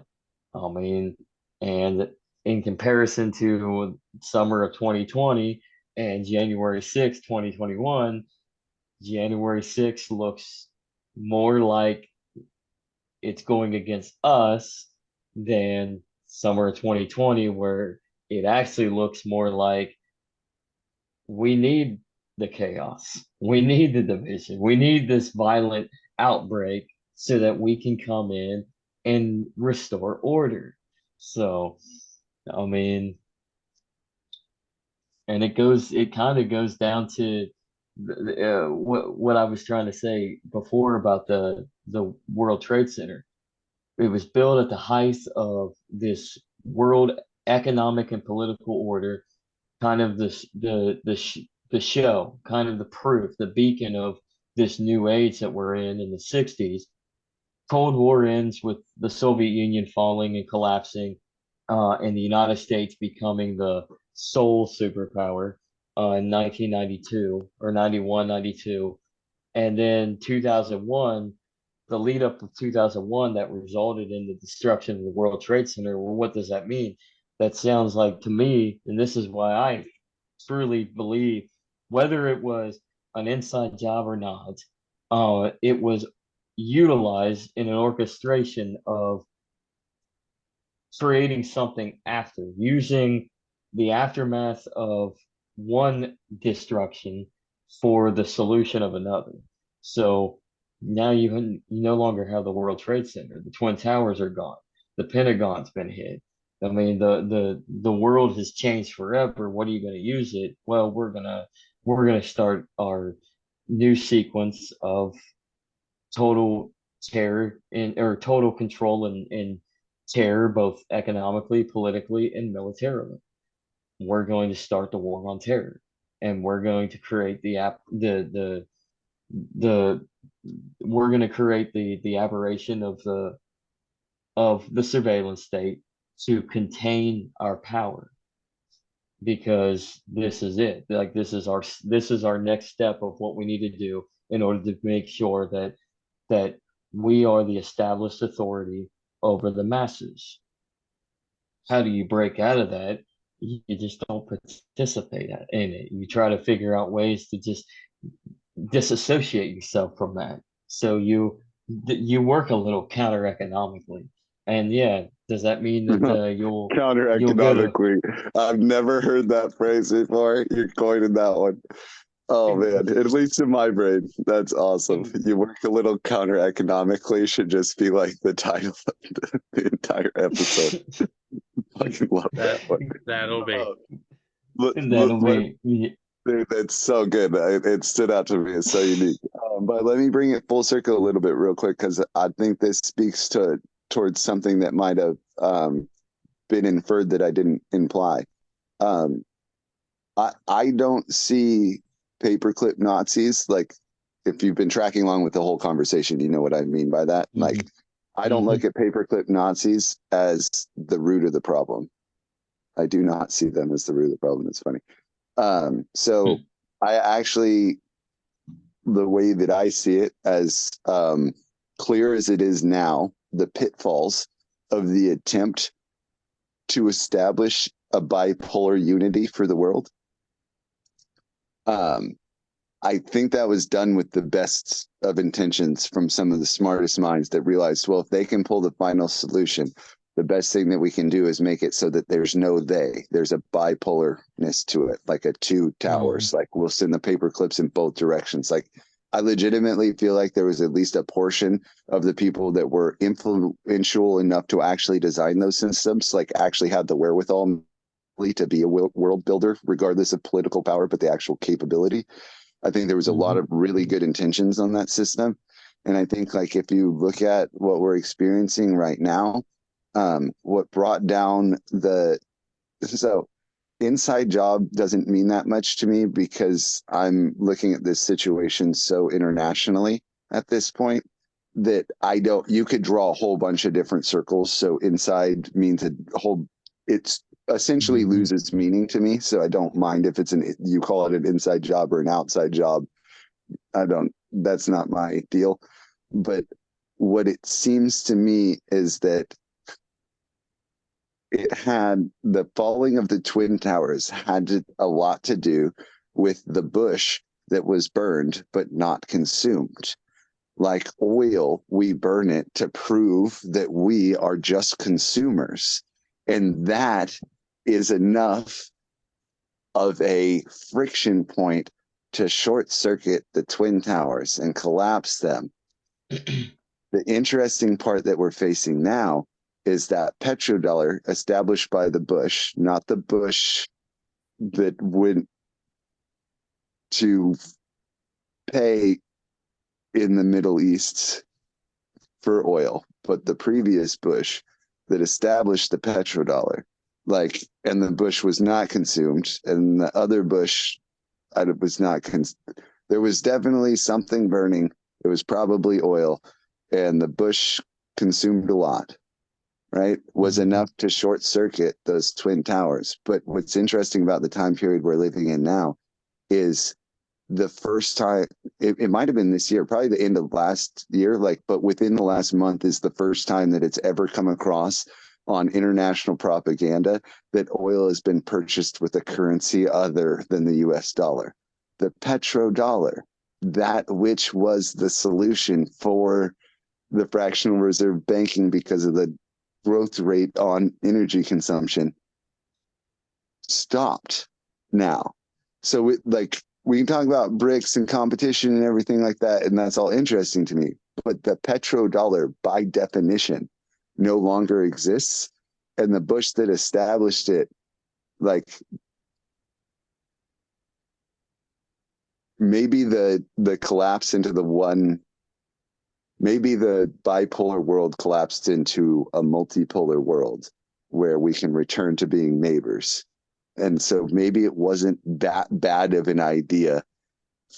I mean, and in comparison to summer of 2020 and January 6th, 2021, January 6th looks more like it's going against us than summer of 2020, where it actually looks more like we need the chaos. We need the division. We need this violent outbreak so that we can come in and restore order. So, I mean, and it kind of goes down to what I was trying to say before about the World Trade Center. It was built at the height of this world economic and political order, kind of the show, kind of the proof, the beacon of this new age that we're in the 60s. Cold War ends with the Soviet Union falling and collapsing, and the United States becoming the sole superpower in 1992 or 91, 92. And then 2001, the lead up of 2001 that resulted in the destruction of the World Trade Center. Well, what does that mean? That sounds like to me, and this is why I truly believe, whether it was an inside job or not, it was utilized in an orchestration of creating something after, using the aftermath of one destruction for the solution of another. So now you no longer have the World Trade Center. The Twin Towers are gone. The Pentagon's been hit. I mean, the world has changed forever. What are you going to use it? Well, we're gonna start our new sequence of total terror and or total control and terror, both economically, politically, and militarily. We're going to start the war on terror, and we're going to create the we're going to create the aberration of the surveillance state to contain our power, because this is it. Like this is our next step of what we need to do in order to make sure that we are the established authority over the masses. How do you break out of that? You just don't participate in it. You try to figure out ways to just disassociate yourself from that. So you work a little counter economically. And yeah, does that mean that Counter you'll go to economically. I've never heard that phrase before. You're coining that one. Oh man, at least in my brain, that's awesome. You work a little counter economically should just be like the title of the entire episode. Fucking love that one. That'll be. That'll be. Dude, that's so good. It stood out to me. It's so unique. But let me bring it full circle a little bit real quick because I think this speaks towards something that might have been inferred that I didn't imply. Um, I don't see paperclip Nazis. Like, if you've been tracking along with the whole conversation, you know what I mean by that. Mm-hmm. Like, I don't look at paperclip Nazis as the root of the problem. I do not see them as the root of the problem. It's funny. So I actually, the way that I see it, as clear as it is now, the pitfalls of the attempt to establish a bipolar unity for the world. I think that was done with the best of intentions from some of the smartest minds that realized, well, if they can pull the final solution, the best thing that we can do is make it so that there's no they. There's a bipolarness to it, like a two towers. Like, we'll send the paper clips in both directions. Like, I legitimately feel like there was at least a portion of the people that were influential enough to actually design those systems, like actually had the wherewithal to be a world builder, regardless of political power, but the actual capability. I think there was a lot of really good intentions on that system. And I think, like, if you look at what we're experiencing right now, what brought down so inside job doesn't mean that much to me because I'm looking at this situation so internationally at this point that you could draw a whole bunch of different circles. So inside means it's essentially loses meaning to me. So I don't mind if you call it an inside job or an outside job. That's not my deal. But what it seems to me is that the falling of the Twin Towers had a lot to do with the bush that was burned but not consumed. Like oil, we burn it to prove that we are just consumers. And that is enough of a friction point to short circuit the Twin Towers and collapse them. The interesting part that we're facing now is that petrodollar established by the Bush, not the Bush that went to pay in the Middle East for oil, but the previous Bush that established the petrodollar. Like, and the Bush was not consumed, and the other Bush, it was not. There was definitely something burning. It was probably oil, and the Bush consumed a lot. Right, was enough to short circuit those Twin Towers. But what's interesting about the time period we're living in now is the first time, it might have been this year, probably the end of last year, but within the last month is the first time that it's ever come across on international propaganda that oil has been purchased with a currency other than the US dollar. The petrodollar, that which was the solution for the fractional reserve banking because of the growth rate on energy consumption, stopped now. So we can talk about BRICS and competition and everything like that, and that's all interesting to me. But the petrodollar, by definition, no longer exists. And the Bush that established it, maybe the collapse into maybe the bipolar world collapsed into a multipolar world where we can return to being neighbors. And so maybe it wasn't that bad of an idea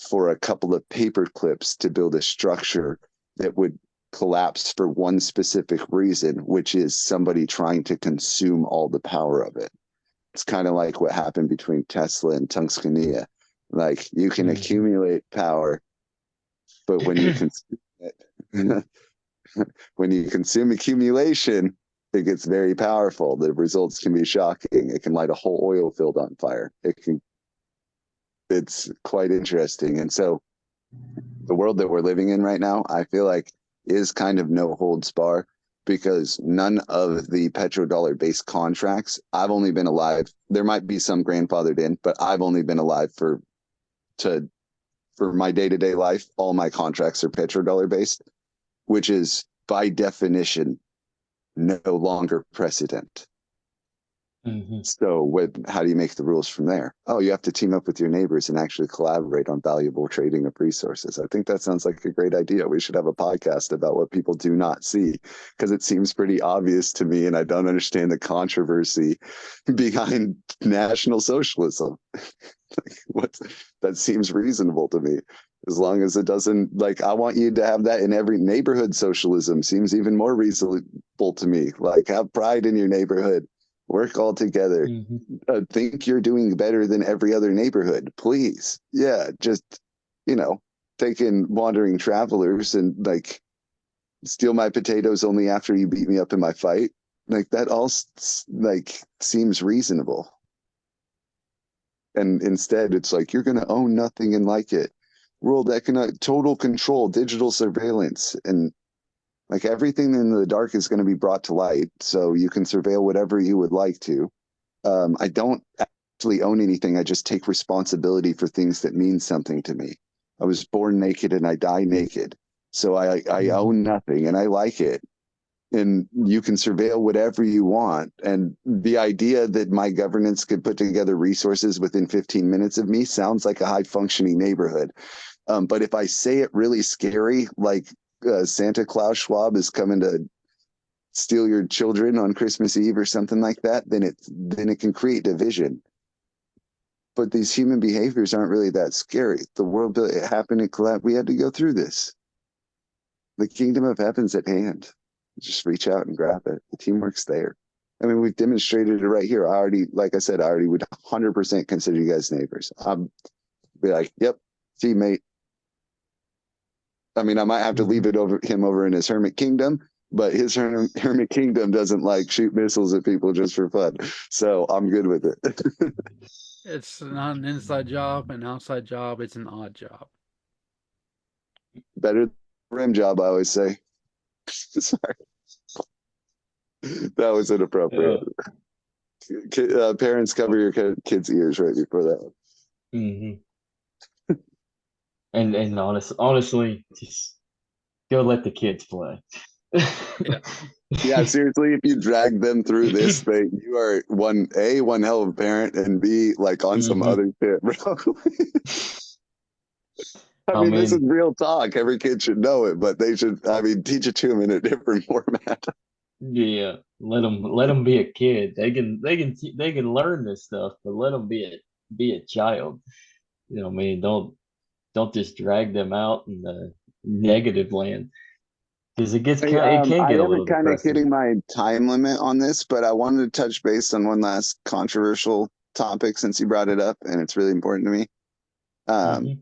for a couple of paper clips to build a structure that would collapse for one specific reason, which is somebody trying to consume all the power of it. It's kind of like what happened between Tesla and Tuscania. Like, you can accumulate power, but when you consume it, when you consume accumulation, it gets very powerful. The results can be shocking. It can light a whole oil field on fire. It's quite interesting. And so the world that we're living in right now, I feel like, is kind of no holds bar, because none of the petrodollar based contracts, I've only been alive. There might be some grandfathered in, but I've only been alive to for my day-to-day life, all my contracts are petrodollar based, which is by definition no longer precedent. So how do you make the rules from there? Oh, you have to team up with your neighbors and actually collaborate on valuable trading of resources. I think that sounds like a great idea. We should have a podcast about what people do not see, because it seems pretty obvious to me, and I don't understand the controversy behind National Socialism. That seems reasonable to me. As long as it doesn't, like, I want you to have that in every neighborhood. Socialism seems even more reasonable to me. Like, have pride in your neighborhood. Work all together. Think you're doing better than every other neighborhood, please. Yeah, just, take in wandering travelers and, like, steal my potatoes only after you beat me up in my fight. Like, that all, like, seems reasonable. And instead, it's like, you're going to own nothing and like it. World economic, total control, digital surveillance, and like everything in the dark is going to be brought to light, so you can surveil whatever you would like to. I don't actually own anything. I just take responsibility for things that mean something to me. I was born naked and I die naked. So I own nothing and I like it. And you can surveil whatever you want. And the idea that my governance could put together resources within 15 minutes of me sounds like a high functioning neighborhood. But if I say it really scary, like Santa Claus Schwab is coming to steal your children on Christmas Eve or something like that, then it can create division. But these human behaviors aren't really that scary. The world it happened and collapsed. We had to go through this. The kingdom of heaven's at hand. Just reach out and grab it. The teamwork's there. I mean, we've demonstrated it right here. Like I said, I already would 100% consider you guys neighbors. I'd be like, yep, teammate. I mean, I might have to leave him over in his hermit kingdom, but his hermit kingdom doesn't like shoot missiles at people just for fun. So I'm good with it. It's not an inside job, an outside job. It's an odd job. Better than a rim job, I always say. Sorry. That was inappropriate. Parents, cover your kids' ears right before that one. And honestly, just go let the kids play. Yeah, seriously, if you drag them through this thing, you are one hell of a parent, and B, like on some other shit, bro. I mean, this is real talk. Every kid should know it, but they should, teach it to them in a different format. Yeah, let them be a kid. They can learn this stuff, but let them be a child. Don't just drag them out in the negative land, because it can I get a am little kind of depressing. hitting my time limit on this, but I wanted to touch base on one last controversial topic since you brought it up, and it's really important to me.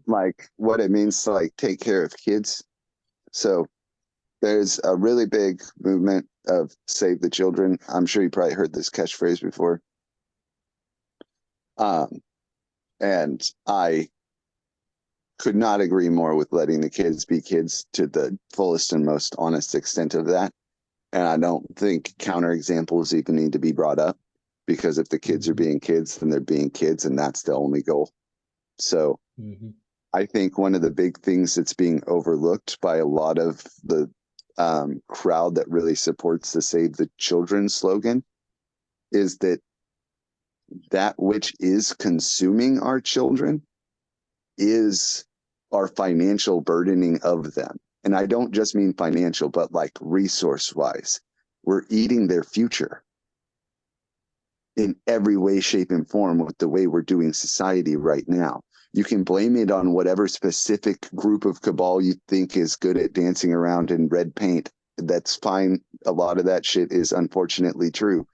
Like what it means to like take care of kids. So there's a really big movement of Save the Children. I'm sure you probably heard this catchphrase before. And I could not agree more with letting the kids be kids to the fullest and most honest extent of that. And I don't think counterexamples even need to be brought up, because if the kids are being kids, then they're being kids, and that's the only goal. So I think one of the big things that's being overlooked by a lot of the crowd that really supports the Save the Children slogan is that which is consuming our children is our financial burdening of them. And I don't just mean financial, but like resource wise. We're eating their future in every way, shape, and form with the way we're doing society right now. You can blame it on whatever specific group of cabal you think is good at dancing around in red paint. That's fine. A lot of that shit is unfortunately true.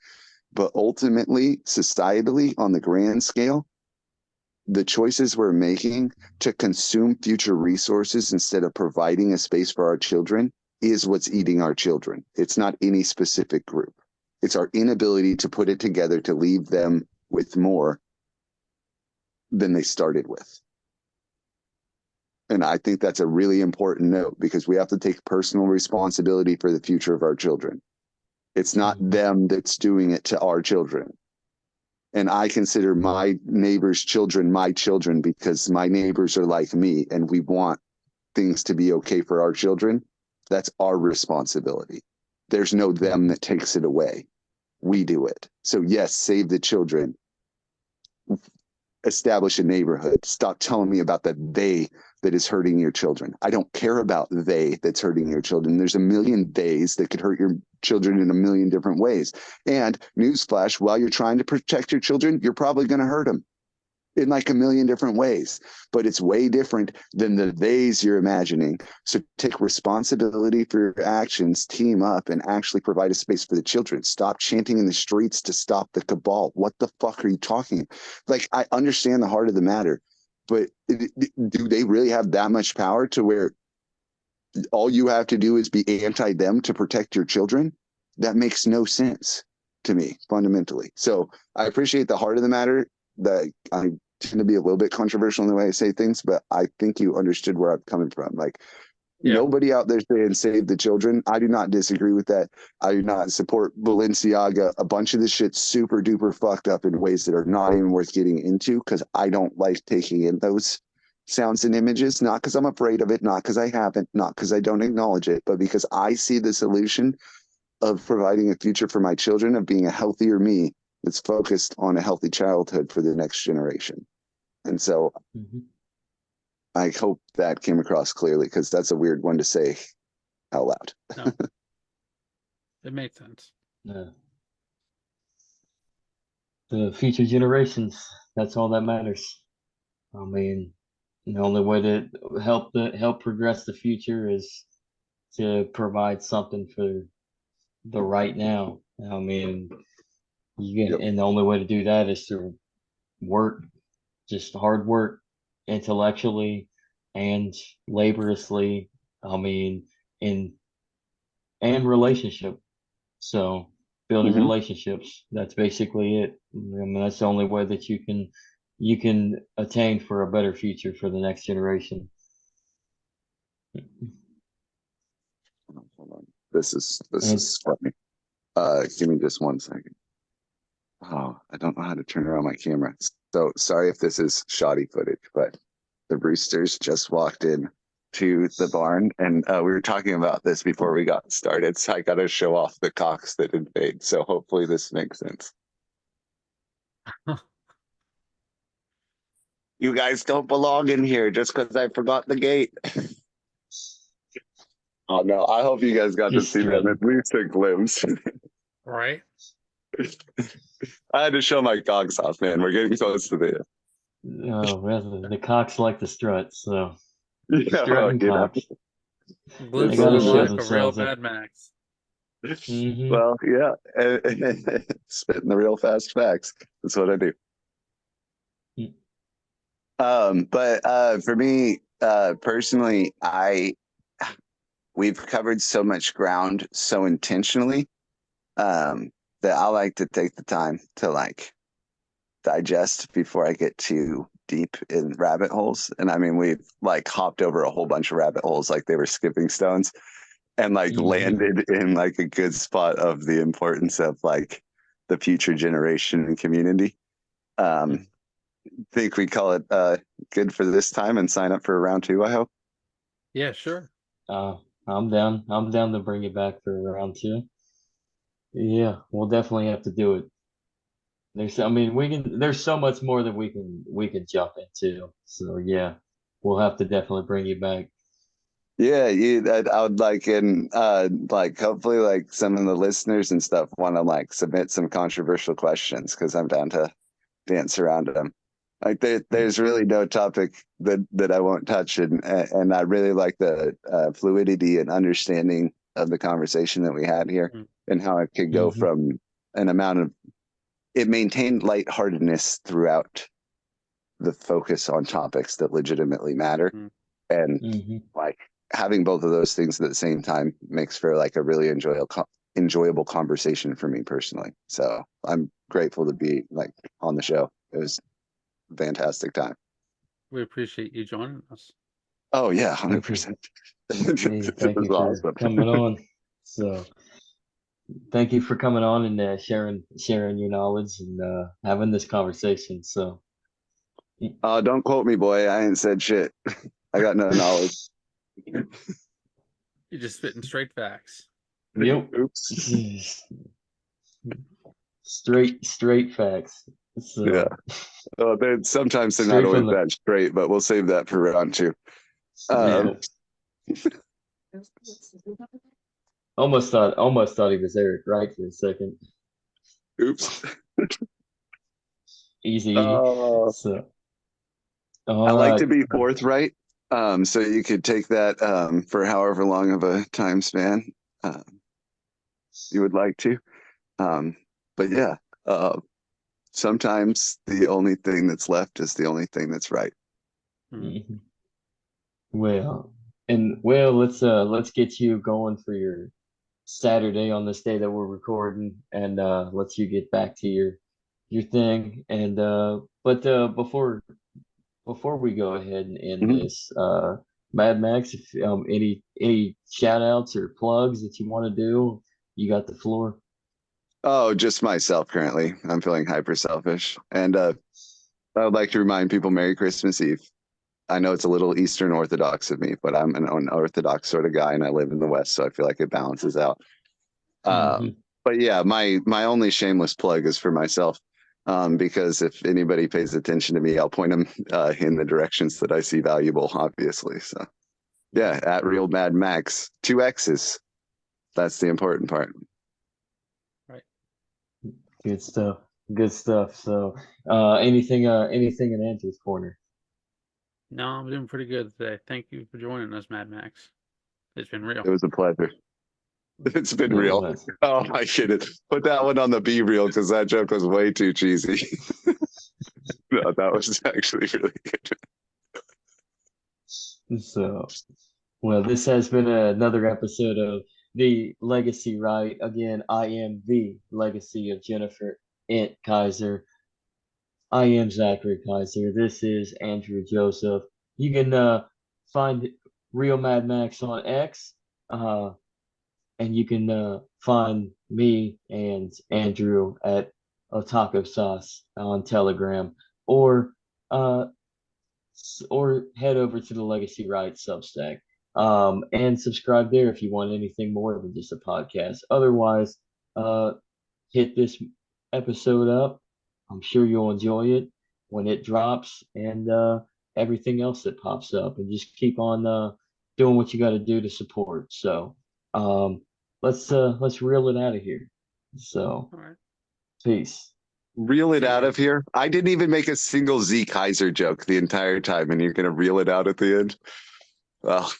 But ultimately, societally, on the grand scale, the choices we're making to consume future resources instead of providing a space for our children is what's eating our children. It's not any specific group. It's our inability to put it together to leave them with more than they started with. And I think that's a really important note, because we have to take personal responsibility for the future of our children. It's not them that's doing it to our children. and I consider my neighbor's children my children because my neighbors are like me and we want things to be okay for our children, that's our responsibility. There's no them that takes it away. We do it. So yes, save the children. Establish a neighborhood. Stop telling me about the they that is hurting your children. I don't care about they that's hurting your children. There's a million theys that could hurt your children in a million different ways. And newsflash, while you're trying to protect your children, you're probably going to hurt them in like a million different ways, but it's way different than the theys you're imagining. So take responsibility for your actions, team up, and actually provide a space for the children. Stop chanting in the streets to stop the cabal. What the fuck are you talking? Like, I understand the heart of the matter, but do they really have that much power to where all you have to do is be anti them to protect your children? That makes no sense to me fundamentally. So I appreciate the heart of the matter. That I tend to be a little bit controversial in the way I say things, but I think you understood where I'm coming from. Like, nobody out there saying save the children. I do not disagree with that. I do not support Balenciaga. A bunch of this shit's super duper fucked up in ways that are not even worth getting into because I don't like taking in those sounds and images, not because I'm afraid of it, not because I haven't, not because I don't acknowledge it, but because I see the solution of providing a future for my children, of being a healthier me that's focused on a healthy childhood for the next generation. And so I hope that came across clearly because that's a weird one to say out loud. No, it made sense. Yeah. The future generations, that's all that matters. I mean, the only way to help progress the future is to provide something for the right now. I mean, and the only way to do that is to work, just hard work, intellectually and laboriously. I mean, in and relationship. So building relationships, that's basically it. I mean, that's the only way that you can attain for a better future for the next generation. Hold on. This is funny. Give me just 1 second. Oh, I don't know how to turn around my camera. So sorry if this is shoddy footage, but the roosters just walked in to the barn, and we were talking about this before we got started. So I got to show off the cocks that invade. So hopefully this makes sense. You guys don't belong in here just because I forgot the gate. Oh no! I hope you guys got to see them at least a glimpse. Right. I had to show my cocks off, man. We're getting close to the. Oh, well, the cocks like the struts, so Strutting cocks. Glimpse They gotta of the show life of themselves. Realmadmaxx. Well, yeah, spitting the real fast facts. That's what I do. But for me, personally, we've covered so much ground so intentionally that I like to take the time to like digest before I get too deep in rabbit holes. And I mean, we've like hopped over a whole bunch of rabbit holes like they were skipping stones and like landed in like a good spot of the importance of like the future generation and community. Think we call it good for this time and sign up for round 2, I hope. Yeah, sure. I'm down. I'm down to bring it back for round 2. Yeah, we'll definitely have to do it. There's so much more that we can jump into. So yeah, we'll have to definitely bring you back. Yeah, I would like, and like hopefully like some of the listeners and stuff want to like submit some controversial questions because I'm down to dance around them. Like there's really no topic that I won't touch, and I really like the fluidity and understanding of the conversation that we had here, and how it could go from an amount of it maintained lightheartedness throughout the focus on topics that legitimately matter, and like having both of those things at the same time makes for like a really enjoyable conversation for me personally. So I'm grateful to be like on the show. It was a fantastic time. We appreciate you joining us. Oh yeah, 100%. Thank you for coming on. So thank you for coming on and sharing your knowledge and having this conversation. So, Don't quote me, boy. I ain't said shit. I got no knowledge. You're just spitting straight facts. yep, Oops. straight facts. So, Yeah. Then sometimes they're Straight not from always that straight, but we'll save that for round two. yeah. Almost thought he was Eric Wright for a second. Oops. Easy. So, I all like right. to be forthright. So you could take that for however long of a time span you would like to. But yeah, sometimes the only thing that's left is the only thing that's right. Mhm. Well, let's get you going for your Saturday on this day that we're recording, and let you get back to your thing. And but before we go ahead and end Mhm. this, Mad Max, if any shout outs or plugs that you want to do, you got the floor. Oh, just myself currently. I'm feeling hyper selfish. And I would like to remind people Merry Christmas Eve. I know it's a little Eastern Orthodox of me, but I'm an unorthodox sort of guy and I live in the West, so I feel like it balances out. Mhm. But yeah, my only shameless plug is for myself. Because if anybody pays attention to me, I'll point them in the directions that I see valuable, obviously. So yeah, at Realmadmaxx, 2 X's. That's the important part. Right. Good stuff. Good stuff. So, anything in Andrew's corner? No, I'm doing pretty good today. Thank you for joining us, Mad Max. It's been real. It was a pleasure. It's been Yeah, real. nice. Oh my goodness. Put that one on the B reel because that joke was way too cheesy. No, that was actually really good. So, well, this has been another episode of The Legacy Right. Again, I am the legacy of Jennifer Int Kaiser. I am Zachary Kaiser. This is Andrew Joseph. You can find Real Mad Max on X, and you can find me and Andrew at Taco Sauce on Telegram, or uh, or head over to the Legacy Right Substack, and subscribe there if you want anything more than just a podcast. Otherwise, uh, hit this episode up. I'm sure you'll enjoy it when it drops, and everything else that pops up, and just keep on doing what you got to do to support. So let's reel it out of here. So All right. peace. Reel it out of here. I didn't even make a single Z Kaiser joke the entire time, and you're gonna reel it out at the end. Well,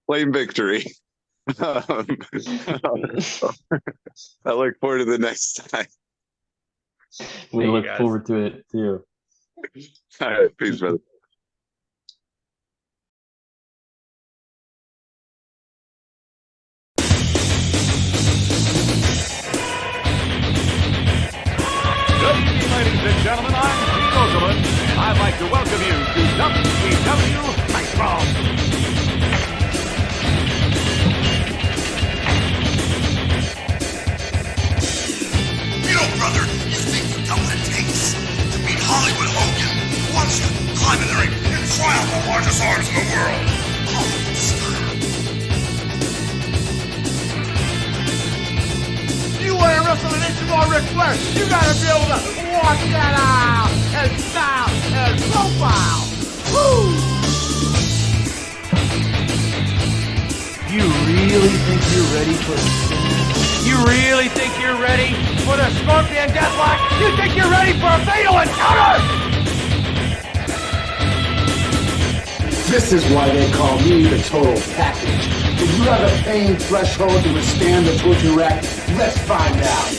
claim victory. I look forward to the next time. We See you look guys. forward to it too. All right, peace, brother. Good evening, ladies and gentlemen. I'm Pete Okerlund, and I'd like to welcome you to WCW Baseball. You know, brother, you think you've done what it takes to beat Hollywood Hogan, who wants to climb in the ring and try out the largest arms in the world. Oh, sir. You want to wrestle an inch-long Ric Flair, you gotta be able to walk that out and style and profile. Woo! You really think you're ready for the spin? You really think you're ready for the Scorpion Deathlock? You think you're ready for a fatal encounter? This is why they call me the total package. Do you have a pain threshold to withstand the torture rack? Let's find out.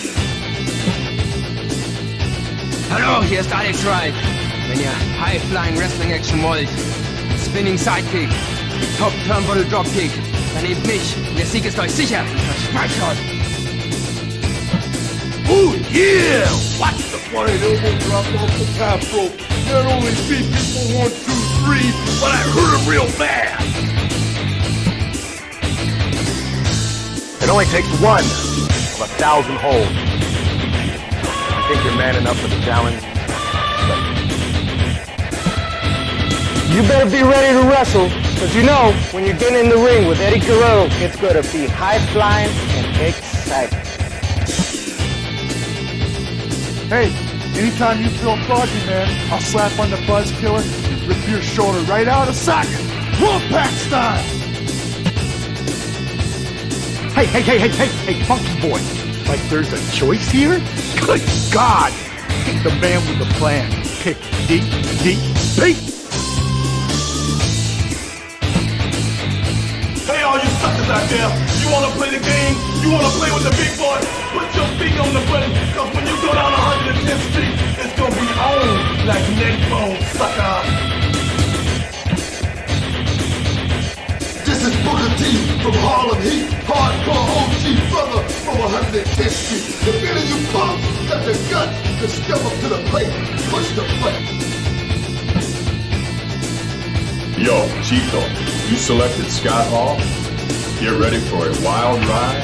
Hallo, hier ist Alex Wright. Wenn ihr High-Flying Wrestling Action wollt, Spinning Sidekick, Top Turnbuckle Dropkick, dann nehmt mich. Der Sieg ist euch sicher. Versprecht euch. Oh yeah! Watch the flying elbow drop off the top rope. Not only see people 1, 2, 3, but I hurt him real bad. It only takes one of 1,000 holes. I think you're man enough for the challenge. You better be ready to wrestle, because you know, when you're getting in the ring with Eddie Guerrero, it's going to be high-flying and exciting. Hey, anytime you feel foggy, man, I'll slap on the buzz killer and rip your shoulder right out of socket, Wolfpack style! Hey, funky boy. Like there's a choice here? Good God! Pick the man with the plan. Pick DDP! Hey, all you suckers out there, you wanna play the game? You wanna play with the big boy? Put your feet on the button, cause when you go down 110th Street, it's gonna be on like neck bone, sucker. This is Booker T from Harlem Heat, hardcore OG brother from 110th Street. If any of you punks got the gut to step up to the plate, push the button. Yo, Chico, you selected Scott Hall? Get ready for a wild ride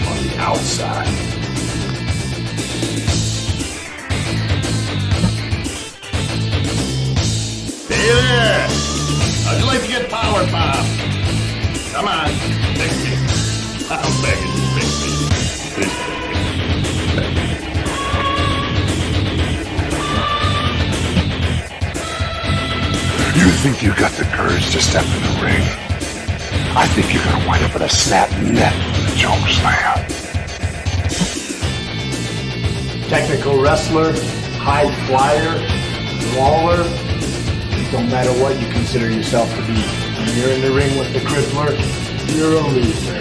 on the outside. Hey there! How'd you like to get power pop? Come on, pick me. I'm begging you, pick me. Please pick me. You think you got the courage to step in the ring? I think you're gonna wind up in a snap neck from the choke slam. Technical wrestler, high flyer, brawler. It don't matter what you consider yourself to be. When you're in the ring with the crippler, you're a loser.